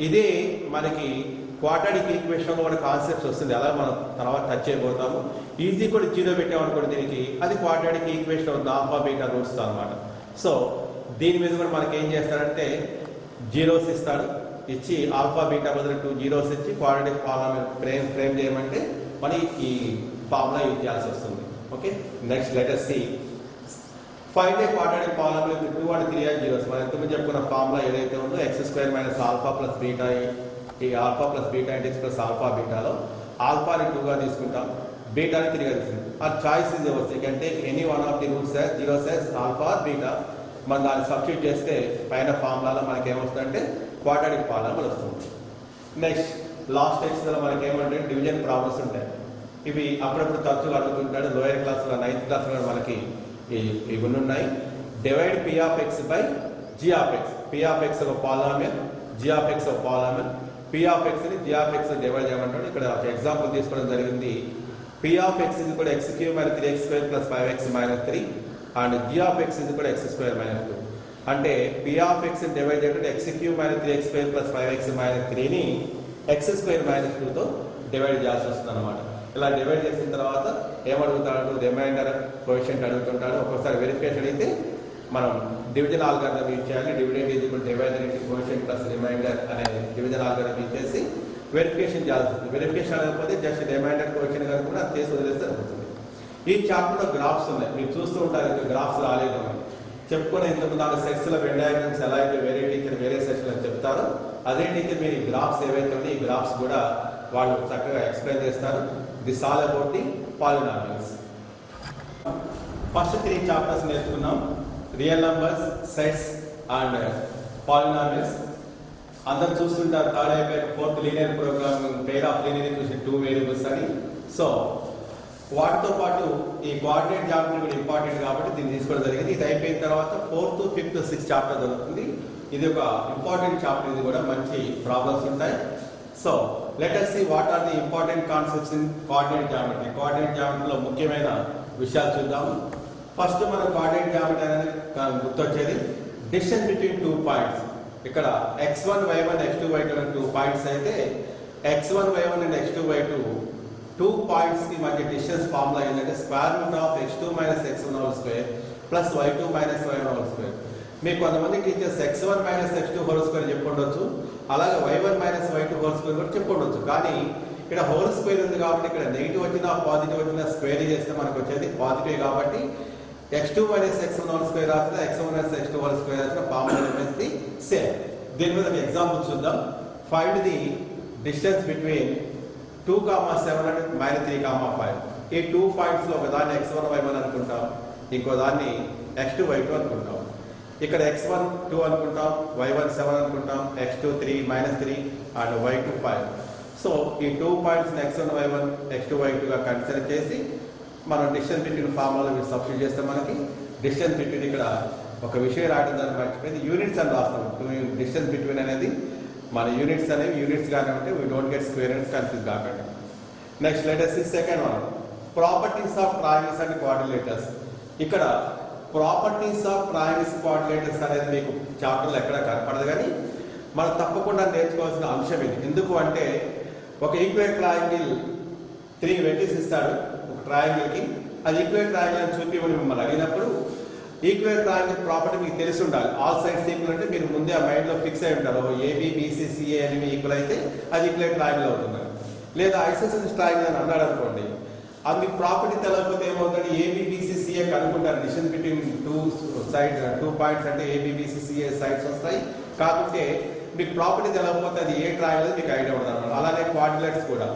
ఇదే మనకి quadratic equation లో మన కాన్సెప్ట్స్ వస్తుంది, అలా మనం తర్వాత టచ్ చేయబోతాము. ఈజీ కూడా 0 పెట్టామనుకోండి దీనికి, అది క్వాడ్రాటిక్ ఈక్వేషన్ అవుతుంది, ఆల్ఫా బీటా రూట్స్ అనమాట. సో దీని మీద కూడా మనకి ఏం చేస్తాడంటే జీరోస్ ఇస్తాడు, ఇచ్చి ఆల్ఫా బీటా బదులు 2 జీరోస్ ఇచ్చి క్వాడ్రాటిక్ పాలినామియల్ ఫ్రేమ్ చేయమంటే మనం ఈ ఫార్ములా యూజ్ చేయాల్సి వస్తుంది. Okay, next let us see. Find a quadratic polynomial with 2 and 3 zeros. మనం ఎంతమంది చెప్పుకున్న ఫార్ములా ఏదైతే ఉందో x² minus alpha plus beta, ఈ alpha plus beta into x plus alpha బీటాలో ఆల్ఫాని 2గా తీసుకుంటాం, బీటాని 3గా తీసుకుంటాం. ఆ choice is yours, you can take any one of the roots as zeros as alpha or beta. మనం దాన్ని సబ్స్టిట్యూట్ చేస్తే పైన ఫార్ములాలో మనకి ఏమొస్తుందంటే క్వాడ్రాటిక్ పాలినామియల్ వస్తుంది. నెక్స్ట్ లాస్ట్ టెక్స్ట్లో మనకి ఏమంటే డివిజన్ ప్రాబ్లమ్స్ ఉంటాయి. ఇవి అప్పుడప్పుడు తరచుగా అడుగుతుంటాడు, లోయర్ క్లాస్లో 9th క్లాస్లో మనకి ఇవి ఉన్నాయి. Divide p of x by g of x. P of x ఒక పాలినామియల్, జీ ఆఫ్ ఎక్స్ ఒక పాలినామియల్. పి ఆఫ్ ఎక్స్ ని జీ ఆఫ్ ఎక్స్ డివైడ్ చేయమంటాడు. ఇక్కడ ఒక ఎగ్జాంపుల్ తీసుకోవడం జరిగింది. పి ఆఫ్ ఎక్స్ ఇది కూడా x³ minus 3x² plus 5x minus 3 and g of x ఇది కూడా x² మైనస్ 2. అంటే పి ఆఫ్ ఎక్స్ డివైడ్ చేయడం x³ minus 3x² plus 5x minus 3ని x² మైనస్ 2తో డివైడ్ చేయాల్సి వస్తుంది అనమాట. ఇలా డివైడ్ చేసిన తర్వాత ఏమడుగుతాడు, రిమైండర్ కోఎఫిషియంట్ అడుగుతుంటాడు. ఒక్కోసారి వెరిఫికేషన్ అయితే మనం డివిజన్ ఆల్గారిథం యూజ్ చేయాలి. Dividend is equal divider into coefficient plus remainder అనే డివిజన్ ఆల్గారిథం యూజ్ చేసి వెరిఫికేషన్ చేయాల్సి ఉంటుంది. వెరిఫికేషన్ అనకపోతే జస్ట్ రిమైండర్ కోఎఫిషియంట్ గారు కూడా చేసి వదిలేస్తే అవుతుంది. ఈ చాప్టర్లో గ్రాఫ్స్ ఉన్నాయి, మీరు చూస్తూ ఉంటారు. ఇంకా గ్రాఫ్స్ రాలేదు అని చెప్పుకొని ఇంతకు 4 సెట్స్లో వెన్ డయాగ్రామ్స్ ఎలా అయితే వేరే టీచర్ వేరే సెక్షన్లో చెప్తారో అదే టీచర్ మీరు ఈ గ్రాఫ్స్ ఏవైతే ఉన్నాయో ఈ గ్రాఫ్స్ కూడా వాళ్ళు చక్కగా ఎక్స్ప్లెయిన్ చేస్తారు. This all about the polynomials. First 3 chapters నేర్చుకున్నాం, real numbers, sets and polynomials. అందరు చూస్తుంటారు థర్డ్ అయిపోయి 4th linear programming, pair of linear equation 2 variables అని. సో వాటితో పాటు ఈ కోఆర్డినేట్ జామెట్రీ కూడా ఇంపార్టెంట్ కాబట్టి దీన్ని తీసుకోవడం జరిగింది. ఇది అయిపోయిన తర్వాత 4th, 5th, 6th చాప్టర్ జరుగుతుంది. ఇది ఒక ఇంపార్టెంట్ చాప్టర్, ఇది కూడా మంచి ప్రాబ్లమ్స్ ఉంటాయి. So let us see what are the important concepts in coordinate geometry. Coordinate జామెట్రీలో ముఖ్యమైన విషయాలు చూద్దాము. ఫస్ట్ మన కోఆర్డినేట్ జామెట్రీ అనేది గుర్తొచ్చేది డిస్టెన్స్ బిట్వీన్ 2 పాయింట్స్. ఇక్కడ x1 y1 x2 y2 అనే 2 పాయింట్స్ అయితే x1 y1 and x2 y2 2 points కి మధ్య డిస్టెన్స్ ఫార్ములా ఏంటంటే square root of x2 minus x1 whole square plus y2 minus y1 whole square. మీకు కొంతమంది teachers x1 minus x2 whole square చెప్పుండొచ్చు, అలాగే y1 minus y2 whole square కూడా చెప్పుండొచ్చు. కానీ ఇక్కడ హోల్ స్క్వేర్ ఉంది కాబట్టి ఇక్కడ నెగిటివ్ వచ్చినా పాజిటివ్ వచ్చినా స్క్వేర్ చేస్తే మనకు వచ్చేది పాజిటివ్. కాబట్టి x2 minus x1 whole square రాసిన x1 minus x2 whole square రాసిన ఫార్ములా అనేది సేమ్. దీని మీద ఎగ్జాంపుల్ చూద్దాం. Find the distance between 2,7 and -3,5. ఈ 2 పాయింట్స్ లో ఒకదాన్ని x1 y1 అనుకుంటాం, ఇంకో దాన్ని x2 y2 అనుకుంటాం. ఇక్కడ x1 2 అనుకుంటాం, y1 7 అనుకుంటాం, x2 3 -3 అండ్ y2 5. సో ఈ 2 points x1 y1 x2 y2 గా కన్సిడర్ చేసి మనం డిస్టెన్స్ బిట్వీన్ ఫార్ములా సబ్స్టిట్యూట్ చేస్తే మనకి డిస్టెన్స్ బిట్వీన్ ఇక్కడ ఒక విషయం రాయడం దాన్ని మర్చిపోయింది, యూనిట్స్ అని రాస్తాం. డిస్టెన్స్ బిట్వీన్ అనేది మన యూనిట్స్ అనేవి యూనిట్స్ గానే ఉంటే we don't get square units confuse కాకండి. Next let us see second one, properties of triangles and quadrilaterals. ఇక్కడ ప్రాపర్టీస్ ఆఫ్ ట్రయాంగిల్స్ క్వాడ్రిలేటర్స్ అనేది మీకు చాప్టర్లో ఎక్కడ కనపడదు, కానీ మనం తప్పకుండా నేర్చుకోవాల్సిన అంశం ఇది. ఎందుకు అంటే ఒక ఈక్వల్ ట్రయాంగిల్ 3 వెర్టిసెస్ ఇస్తాడు ఒక ట్రయాంగిల్కి, అది ఈక్వల్ ట్రయాంగిల్ అని చూపిమని మిమ్మల్ని అడిగినప్పుడు ఈక్వల్ ట్రయాంగిల్ ప్రాపర్టీ మీకు తెలిసి ఉండాలి. ఆల్ సైడ్స్ ఈక్వల్ అంటే మీరు ముందే ఆ మైండ్లో ఫిక్స్ అయి ఉంటారు, ఏబి బీసీ సిఏ అనేవి ఈక్వల్ అయితే అది ఈక్వల్ ట్రయాంగిల్ అవుతుంది. లేదా ఐసోసెలస్ ట్రయాంగిల్ అని అన్నాడు అనుకోండి, అది మీకు ప్రాపర్టీ తెలియకపోతే ఏమవుతుంది, ఏబి బీసీ సిఏ కనుక్కుంటారు. డిస్టెన్స్ బిట్వీన్ 2 పాయింట్స్ అంటే ఏబి బీసీ సిఏ సైడ్స్ వస్తాయి. కాకపోతే మీకు ప్రాపర్టీ తెలియకపోతే అది ఏ ట్రయాంగిల్ మీకు ఐడియా ఉండదు అనమాట. అలానే క్వాడ్రిలేటర్స్ కూడా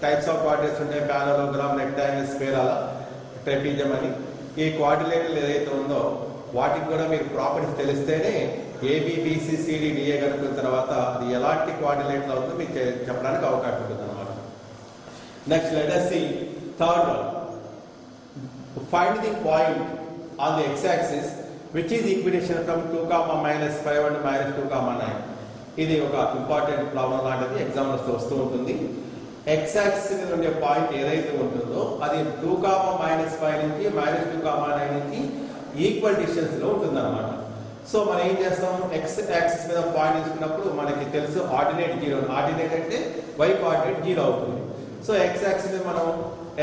టైప్స్ ఆఫ్ క్వాడ్రిలేటర్స్ ఉంటాయి, పారలోగ్రామ్, రెక్టాంగిల్, స్క్వేర్, అలా ట్రెపీజియం అని. ఈ కోఆర్డినేటర్ ఏదైతే ఉందో వాటికి కూడా మీరు ప్రాపర్టీస్ తెలిస్తేనే ఏబిబిసిసిడిడిఏ కనుక్కున్న తర్వాత అది ఎలాంటి కోఆర్డినేట్లు అవుతుందో మీకు చెప్పడానికి అవకాశం ఉంటుంది అనమాట. Next let us see third one, find the point on the x axis which is equidistant from 2, -5 and -2, -9. ఇది ఒక ఇంపార్టెంట్ ప్రాబ్లం లాంటిది, ఎగ్జామ్లో వస్తూ ఉంటుంది. ఎక్స్ యాక్సిస్ మీద ఉండే పాయింట్ ఏదైతే ఉంటుందో అది 2, -5 నుంచి -2, 9 నుంచి ఈక్వల్ డిస్టెన్స్ లో ఉంటుంది అనమాట. సో మనం ఏం చేస్తాం, ఎక్స్ యాక్సిస్ మీద పాయింట్ తీసుకున్నప్పుడు మనకి తెలుసు ఆర్డినేట్ 0. ఆర్డినేట్ అంటే y కోఆర్డినేట్ 0 అవుతుంది. సో ఎక్స్ యాక్సిస్ మీద మనం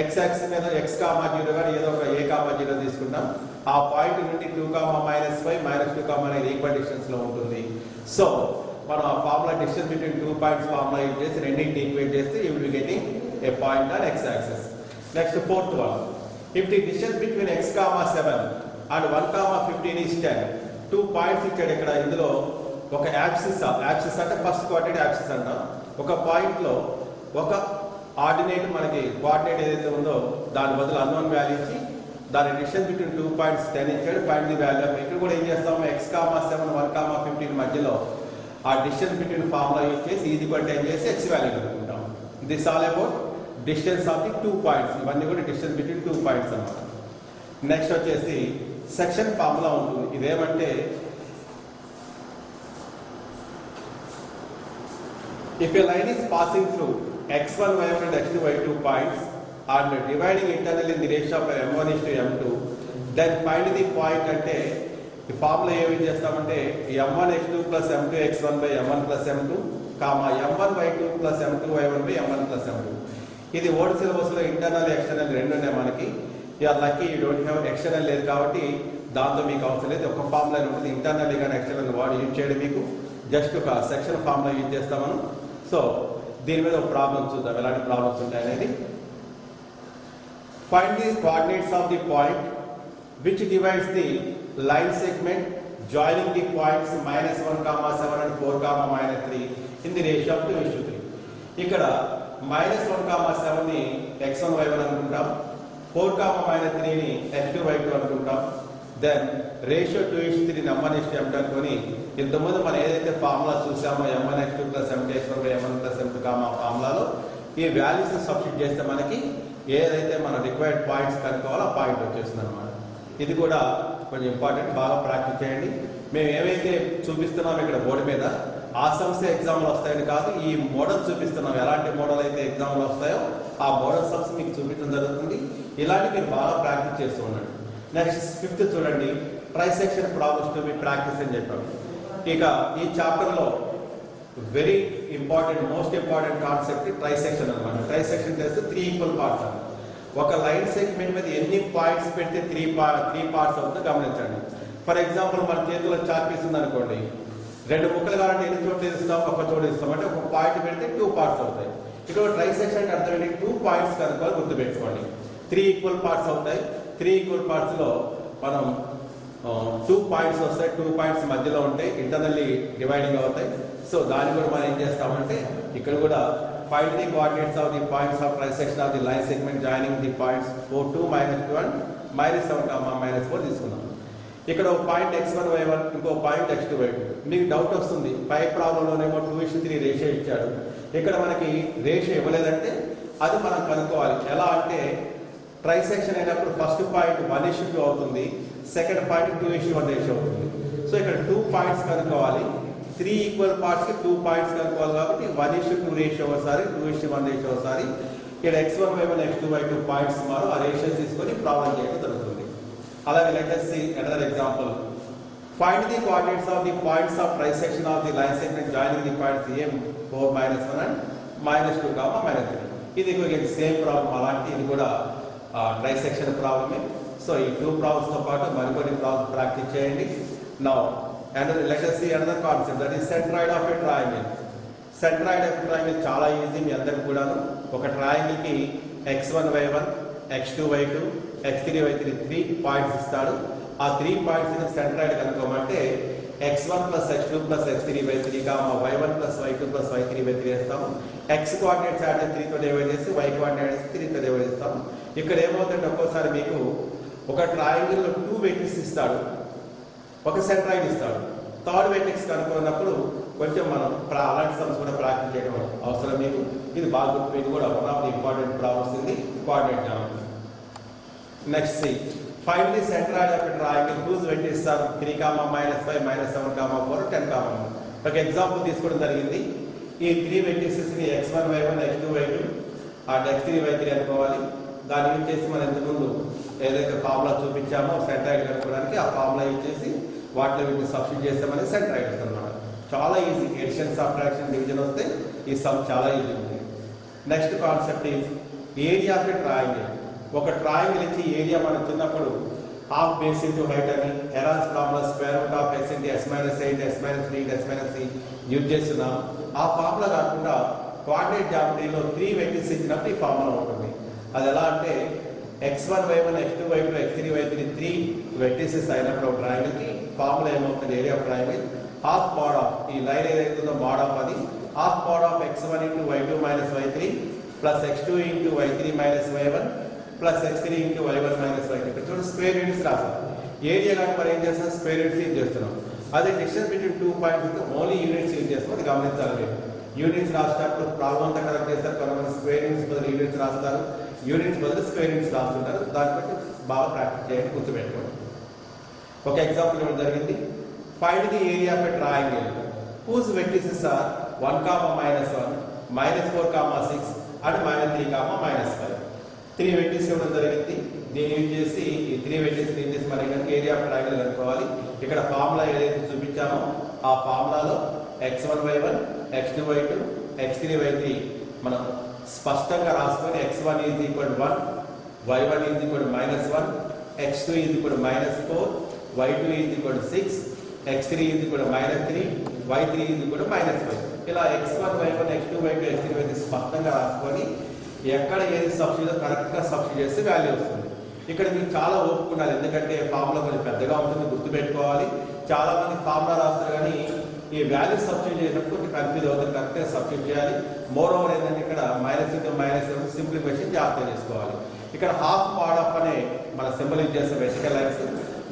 ఎక్స్ యాక్సిస్ మీద x, 0 కానీ ఏదో ఒక a, 0 తీసుకుంటాం. ఆ పాయింట్ నుండి 2, -5 -2, ఈక్వల్ డిస్టెన్స్ లో ఉంటుంది. సో మనం ఆ formula distance between 2 points formula use చేసి రెండింటిని ఈక్వేట్ చేస్తే you will be getting a point on x axis. Next fourth one, if the distance between x, 7 and 1, 15 is 10. 2 points ఇచ్చాడు ఇక్కడ. ఇందులో ఒక యాక్సిస్ అంటే ఫస్ట్ కోఆర్డినేట్ యాక్సిస్ అంట. ఒక పాయింట్ లో ఒక ఆర్డినేట్ మనకి కోఆర్డినేట్ ఏదైతే ఉందో దాని బదులు అన్నోన్ వాల్యూ ఇచ్చి దాని డిస్టెన్స్ బిట్వీన్ 2 పాయింట్స్ 10 ఇచ్చాడు. Find the value. ఇక్కడ కూడా ఏం చేస్తాము, x, 7 1, 15 మధ్యలో ఆ డిస్టెన్స్ బిట్వీన్ ఫార్ములా యూజ్ చేసి ఈక్వల్ టైం చేసి x వాల్యూ కనుక్కుంటాం. This all about distance of the 2 points. ఇవన్నీ కూడా డిస్టెన్స్ బిట్వీన్ 2 పాయింట్స్ అన్నమాట. నెక్స్ట్ వచ్చేసి సెక్షన్ ఫార్ములా ఉంటుంది. ఇదేమంటే if a line is passing through x1, y1 and x2, y2 points and dividing internally in the ratio of m1 is to m2, then find the point. అంటే ఈ formula ఏమి చేస్తామంటే m1 x2 plus m2 x1 by m1 plus m2, m1 y2 plus m2 y1 by m1 plus m2. ఇది old syllabus లో internal external రెండు ఉన్నాయి మనకి. You are lucky you don't have external లేదు కాబట్టి దాంతో మీకు అవసరం లేదు. ఒక ఫార్ములా ఉంటుంది. ఇంటర్నల్ కానీ ఎక్స్టర్నల్ వాడు యూజ్ చేయడం మీకు జస్ట్ ఒక సెక్షన్ ఫార్ములా యూజ్ చేస్తాం మనం. సో దీని మీద ఒక ప్రాబ్లమ్స్ చూద్దాం, ఎలాంటి ప్రాబ్లమ్స్ ఉంటాయి అనేది. Find the coordinates of the point which divides the line segment joining the points -1, 7 and 4, -3 in the ratio of 2:3. ఇక్కడ -1, 7 ని x1, y1 అనుకుంటాం. 4, -3 ని x2, y2 అనుకుంటాం. దెన్ రేషియో 2:3 m1 m2 అనుకొని ఇంతకుముందు మనం ఏదైతే ఫార్ములా చూసామో m1 x2 plus m2 x1 by m1 plus m2 ఫార్ములాలో ఈ వాల్యూస్ సబ్స్టిట్యూట్ చేస్తే మనకి ఏదైతే మన రిక్వైర్డ్ పాయింట్స్ కనుక్కోవాలో ఆ పాయింట్ వచ్చేస్తుంది అనమాట. ఇది కూడా కొంచెం ఇంపార్టెంట్, బాగా ప్రాక్టీస్ చేయండి. మేము ఏవైతే చూపిస్తున్నాం ఇక్కడ బోర్డు మీద ఆ సమస్య ఎగ్జామ్లో వస్తాయని కాదు, ఈ మోడల్ చూపిస్తున్నాం. ఎలాంటి మోడల్ అయితే ఎగ్జామ్లో వస్తాయో ఆ మోడల్ సమ్స్ మీకు చూపించడం జరుగుతుంది. ఇలాంటి మీరు బాగా ప్రాక్టీస్ చేస్తూ ఉండండి. నెక్స్ట్ 5th చూడండి, trisection problems to be practice అని చెప్పాము. ఇక ఈ చాప్టర్ లో very important, most important concept trisection అనమాట. ట్రైసెక్షన్ చేస్తే 3 ఈక్వల్ పార్ట్స్ అని. ఒక లైన్ సెగ్మెంట్ మీద ఎన్ని పాయింట్స్ పెడితే 3 పార్ట్స్ అవుతుందో గమనించండి. ఫర్ ఎగ్జాంపుల్ మన చేతిలో చార్ట్ పీస్ ఉంది అనుకోండి, 2 ముక్కలు కావాలంటే ఎన్ని చోట్ల ఇస్తాం, ఒక చోట ఇస్తాం. అంటే ఒక పాయింట్ పెడితే 2 పార్ట్స్ అవుతాయి. ఇక్కడ ట్రైసెక్షన్ అంటే అర్థం 2 పాయింట్స్ కనుక గుర్తుపెట్టుకోండి. 3 ఈక్వల్ పార్ట్స్ అవుతాయి. 3 ఈక్వల్ పార్ట్స్ లో మనం 2 పాయింట్స్ వస్తాయి. 2 పాయింట్స్ మధ్యలో ఉంటాయి, ఇంటర్నల్లీ డివైడింగ్ అవుతాయి. సో దాన్ని కూడా మనం ఏం చేస్తామంటే ఇక్కడ కూడా find the coordinates of the points of trisection of the line segment joining the points 2, -2 and -7, -4 తీసుకున్నాం. ఇక్కడ ఒక పాయింట్ x1, y1, ఇంకో పాయింట్ x2, y2. మీకు డౌట్ వస్తుంది, పై ప్రాబ్లంలోనేమో 2:3 రేషియో ఇచ్చాడు, ఇక్కడ మనకి రేషియో ఇవ్వలేదంటే అది మనం కనుక్కోవాలి. ఎలా అంటే ట్రైసెక్షన్ అయినప్పుడు ఫస్ట్ పాయింట్ 1:2 అవుతుంది, సెకండ్ పాయింట్ 2:1 రేషియో అవుతుంది. సో ఇక్కడ 2 పాయింట్స్ కనుక్కోవాలి. 3 ఈక్వల్ పార్ట్స్ కి 2 పాయింట్స్ కనుక్కోవాలి కాబట్టి 1:2 రేషియో ఒకసారి, 2:1 రేషియో ఒకసారి. ఇక్కడ x1, y1, x2, y2 points మారు ఆ రేషియోస్ తీసుకొని ప్రాబ్లం చేయడం జరుగుతుంది. అలాగే let us see another example. Find the coordinates of the points of trisection of the line segment joining the points a 4, -1 and -2, -3. ఇది కూడా సేమ్ ప్రాబ్లం. అలాంటి ఇది కూడా ట్రైసెక్షన్ ప్రాబ్లమే. సో ఈ 2 ప్రాబ్లమ్స్ తో పాటు మరికొన్ని ప్రాబ్లమ్స్ ప్రాక్టీస్ చేయండి. Now let us see another concept, that is centroid of a triangle. Centroid of a triangle చాలా ఈజీ మీ అందరికి కూడాను. ఒక ట్రయాంగిల్ కి x1, y1, x2, y2, x3, y3 3 points ఇస్తాడు. ఆ 3 పాయింట్స్ ని centroid కనుక్కోమంటే x1 plus x2 plus x3 by 3, y1 plus y2 plus y3 by 3 వేస్తాము. x coordinates add 3 తో డివైడ్ చేసి y కోఆర్డినేట్స్ 3 తో డివైడ్ చేస్తాము. ఇక్కడ ఏమవుతుందంటే ఒక్కోసారి మీకు ఒక ట్రయాంగిల్ లో 2 వెర్టిసెస్ ఇస్తాడు, ఒక సెంట్రాయిడ్ ఇస్తాడు. థర్డ్ వెర్టెక్స్ కనుక్కున్నప్పుడు కొంచెం మనం అలాంటి సమ్స్ కూడా ప్రాక్టీస్ చేయడం అవసరం మీకు. ఇది బాగా గుర్తుపెట్టి కూడా one of the important problems in the coordinate geometry. Next see find the centroid of a triangle whose vertices are 3, -5, -7, 4, 10, 1. ఒక ఎగ్జాంపుల్ తీసుకోవడం జరిగింది. ఈ 3 వెర్టిసెస్ ని x1, y1, x2, y2 and x3 y3 అనుకోవాలి. దాన్ని యూజ్ చేసి మనం ఇంతకుముందు ఏదైతే ఫార్ములా చూపించామో సెంట్రాయిడ్ కనుక్కోవడానికి ఆ ఫార్ములా యూజ్ చేసి వాటిలో వీటిని సబ్స్టిట్యూట్ చేస్తామని సెంట్రాయిడ్ వస్తుంది అనమాట. చాలా ఈజీ. ఎడిషన్, సబ్ట్రాక్షన్, డివిజన్ వస్తే ఈ సమ్ చాలా ఈజీ ఉంది. Next concept is area of a triangle. ఒక ట్రయాంగిల్ ఇచ్చి ఏరియా మనం చిన్నప్పుడు హాఫ్ బేస్ ఇంటూ హైట్ అని Heron's formula square root of s into s minus 8 s minus 3 s minus 3 use చేస్తున్నాం. ఆ ఫార్ములా కాకుండా కోఆర్డినేట్ జామెట్రీలో 3 వెక్టర్స్ ఇచ్చినప్పుడు ఈ ఫార్ములా ఉంటుంది. అది ఎలా అంటే x1 y1 x2 y2 x3 y3 3 vectors అయినప్పుడు ఒక ట్రయాంగిల్ కి ఫార్ములా ఏమవుతుంది? Area of triangle half mod of ఈ లైన్ ఏదైతే ఉందో మోడ్ ఆఫ్ అది half mod of x1 into y2 minus y3 plus x2 into y3 minus y1 plus x3 into y1 minus y2. ఇక్కడ చూడండి square units రాసాం. Area కానీ మనం ఏం చేస్తాం? స్క్వేర్ యూనిట్స్ యూజ్ చేస్తున్నాం. అదే distance between 2 points only units use చేస్తాం. అది గమనించాలి. యూనిట్స్ రాసేటప్పుడు ప్రాబ్లం అంతా కరెక్ట్ చేస్తారు. కొంతమంది స్క్వేర్ యూనిట్స్ బదులు యూనిట్స్ రాస్తారు, యూనిట్స్ బదులు స్క్వేర్ యూనిట్స్ రాస్తుంటారు. దాన్ని బట్టి బాగా ప్రాక్టీస్ చేయండి, గుర్తుపెట్టుకోండి. ఒక ఎగ్జాంపుల్ ఇవ్వడం జరిగింది. Find the area of a triangle whose vectors are 1, -1, -4, -6 and -3, -5. 3 vectors ఇవ్వడం జరిగింది. దీన్ని యూజ్ చేసి ఈ 3 వెక్టర్స్ యూజ్ చేసి మనం కనుక ఏరియా ఆఫ్ ట్రయాంగిల్ కనుక్కోవాలి. ఇక్కడ ఫార్ములా ఏదైతే చూపించామో ఆ ఫార్ములాలో x1 y1 x2 y2 x3 y3 మనం స్పష్టంగా రాసుకొని x1 is equal 1, y1 is equal -1, x2 is equal -4, y2 is equal 6, x3 is equal -3, y3 is equal -5. ఇలా x1 y1 x2 y2 x3 y3 స్పష్టంగా రాసుకొని ఎక్కడ ఏది సబ్స్టిట్యూట్ కరెక్ట్గా substitute చేస్తే వాల్యూ వస్తుంది. ఇక్కడ మీకు చాలా ఓపుకున్నారు, ఎందుకంటే ఫార్ములా కొంచెం పెద్దగా ఉంటుంది, గుర్తుపెట్టుకోవాలి. చాలా మంది ఫార్ములా రాస్తారు కానీ ఈ వాల్యూ సబ్స్టిట్యూట్ చేసినప్పుడు కొంచెం కన్ఫ్యూజ్ అవుతుంది. కరెక్ట్గా సబ్స్టిట్యూట్ చేయాలి. మోర్ ఓవర్ ఏంటంటే ఇక్కడ -/- సింప్లిఫికేషన్ జాగ్రత్త చేసుకోవాలి. ఇక్కడ హాఫ్ మోడ్ ఆఫ్ అనే మన సింబల్ యూజ్ చేస్తాం. వెర్టికల్ లైన్స్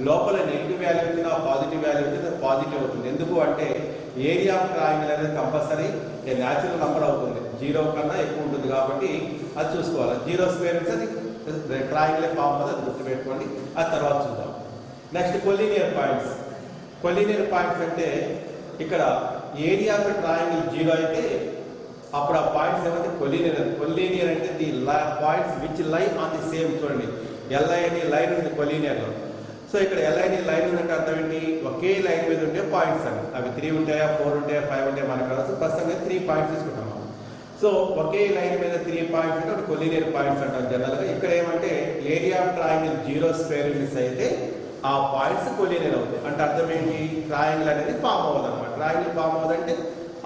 లోపల నెగిటివ్ వాల్యూ వచ్చినా పాజిటివ్ వాల్యూ వచ్చినా పాజిటివ్ అవుతుంది. ఎందుకు అంటే ఏరియా ఆఫ్ ట్రయాంగిల్ అనేది కంపల్సరీ ఏ న్యాచురల్ నంబర్ అవుతుంది, 0 కన్నా ఎక్కువ ఉంటుంది కాబట్టి అది చూసుకోవాలి. 0 స్క్వేర్ అది ట్రయాంగిల్ ఫామ్ అది గుర్తుపెట్టుకోండి. ఆ తర్వాత చూద్దాం. Next collinear points. Collinear points అంటే ఇక్కడ ఏరియా ఆఫ్ ట్రయాంగిల్ 0 అయితే అప్పుడు ఆ పాయింట్స్ ఏమంటే కొలీనియర్. కొలీనియర్ అంటే ది పాయింట్స్ విచ్ లై ఆన్ ది సేమ్. చూడండి LI అనే లైన్ ఉంది కొలీనియర్లో. సో ఇక్కడ LI అనే లైన్ ఉన్నట్టు అర్థం ఏంటి? ఒకే లైన్ మీద ఉండే పాయింట్స్ అని. అవి 3 ఉంటాయా 4 ఉంటాయా 5 ఉంటాయా మనకు కాదు. ప్రస్తుతంగా 3 పాయింట్స్ తీసుకుంటాం. సో ఒకే లైన్ మీద 3 పాయింట్స్ అంటే కొలీనియర్ పాయింట్స్ అంటారు జనరల్గా. ఇక్కడ ఏమంటే area of triangle 0 square units అయితే ఆ పాయింట్స్ కొలీనియర్ అవుతాయి. అంటే అర్థం ఏంటి? ట్రయాంగిల్ అనేది ఫామ్ అవ్వదు అనమాట. ట్రయాంగిల్ ఫామ్ అవ్వదంటే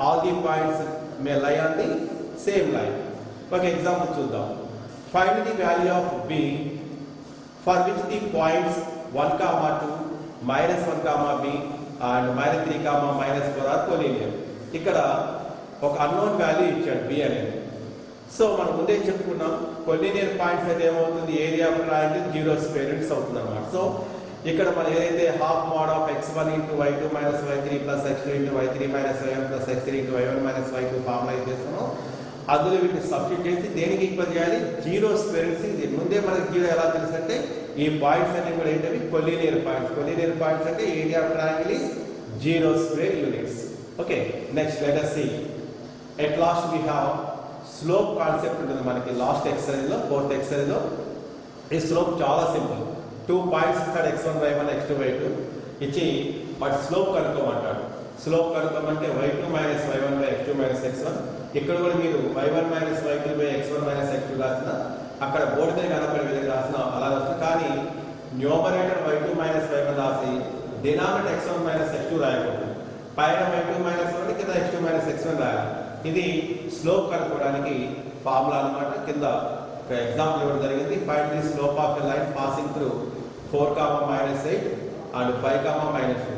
all the points may lie on the same line. ఒక ఎగ్జాంపుల్ చూద్దాం. Find the value of B for which the points 1, 2, -1, B and -3, -4 are collinear. ఇక్కడ ఒక అన్నోన్ వాల్యూ ఇచ్చాడు B అనేది. సో మనం ముందే చెప్పుకున్నాం కొలీనియర్ పాయింట్స్ అయితే ఏమవుతుంది? Area of triangle 0 square units అవుతుంది అన్నమాట. సో ఇక్కడ మనం ఏదైతే half mod of x1 into y2 minus y3 plus x2 into y3 minus y1 plus x3 into y1 minus y2 formula చేస్తున్నాం. అందులో వీటిని సబ్స్టిట్యూట్ చేసి దేనికి ఈక్వల్ చేయాలి? 0 స్క్వేర్ యూనిట్స్. ఇది ముందే మనకి 0 ఎలా తెలుసు అంటే ఈ పాయింట్స్ అన్ని కూడా ఏంటవి? Collinear points. కొలీనియర్ పాయింట్స్ అంటే area of triangle is 0 square units. Okay, next let us see. At last we have slope concept ఉంటుంది మనకి లాస్ట్ ఎక్సర్సైజ్ లో, 4th ఎక్సర్సైజ్ లో. ఈ స్లోప్ చాలా సింపుల్. 2 పాయింట్స్ ఇస్తాడు x1 y1 x2 y2 ఇచ్చి వాటి స్లోప్ కనుక్కోమంటాడు. స్లోప్ కనుక్కోమంటే y2 minus y1 by x2 minus x1. ఇక్కడ కూడా మీరు y1 minus y2 by x1 minus x2 రాసిన అక్కడ బోర్డు మీద కనపడే విధంగా రాసిన అలా వస్తుంది. కానీ న్యూమరేటర్ y2 మైనస్ y1 రాసి డినామినేటర్ x1 మైనస్ x2 రాయకూడదు. పైన y2 మైనస్ 1 కింద x2 మైనస్ x1 రాయాలి. ఇది స్లోప్ కనుక్కోవడానికి ఫార్ములా అన్నమాట. కింద ఒక ఎగ్జాంపుల్ ఇవ్వడం జరిగింది. Find the slope of a line passing through 4, -8 and 5, -2.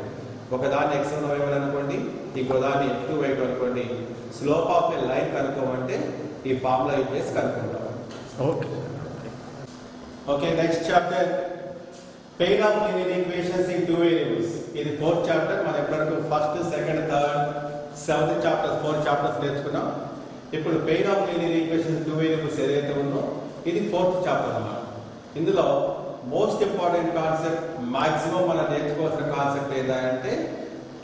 ఒక దాన్ని x1 y1 అనుకోండి, ఇంకో దాన్ని x2 y2 అనుకోండి. స్లోప్ ఆఫ్ ఎ లైన్ కనుక్కోమంటే ఈ ఫార్ములా యూజ్ చేసి కనుక్కుంటాం. Okay, next chapter pair of linear equations in 2 variables. ఇది 4th చాప్టర్. మనం ఇప్పటివరకు 1st, 2nd, 3rd, 7th chapters 4 chapters నేర్చుకున్నాం. ఇప్పుడు pair of linear equations 2 variables ఏదైతే ఉందో ఇది 4th చాప్టర్ అన్నమాట. ఇందులో మోస్ట్ ఇంపార్టెంట్ కాన్సెప్ట్, మాక్సిమం మనం నేర్చుకోవాల్సిన కాన్సెప్ట్ ఏంటంటే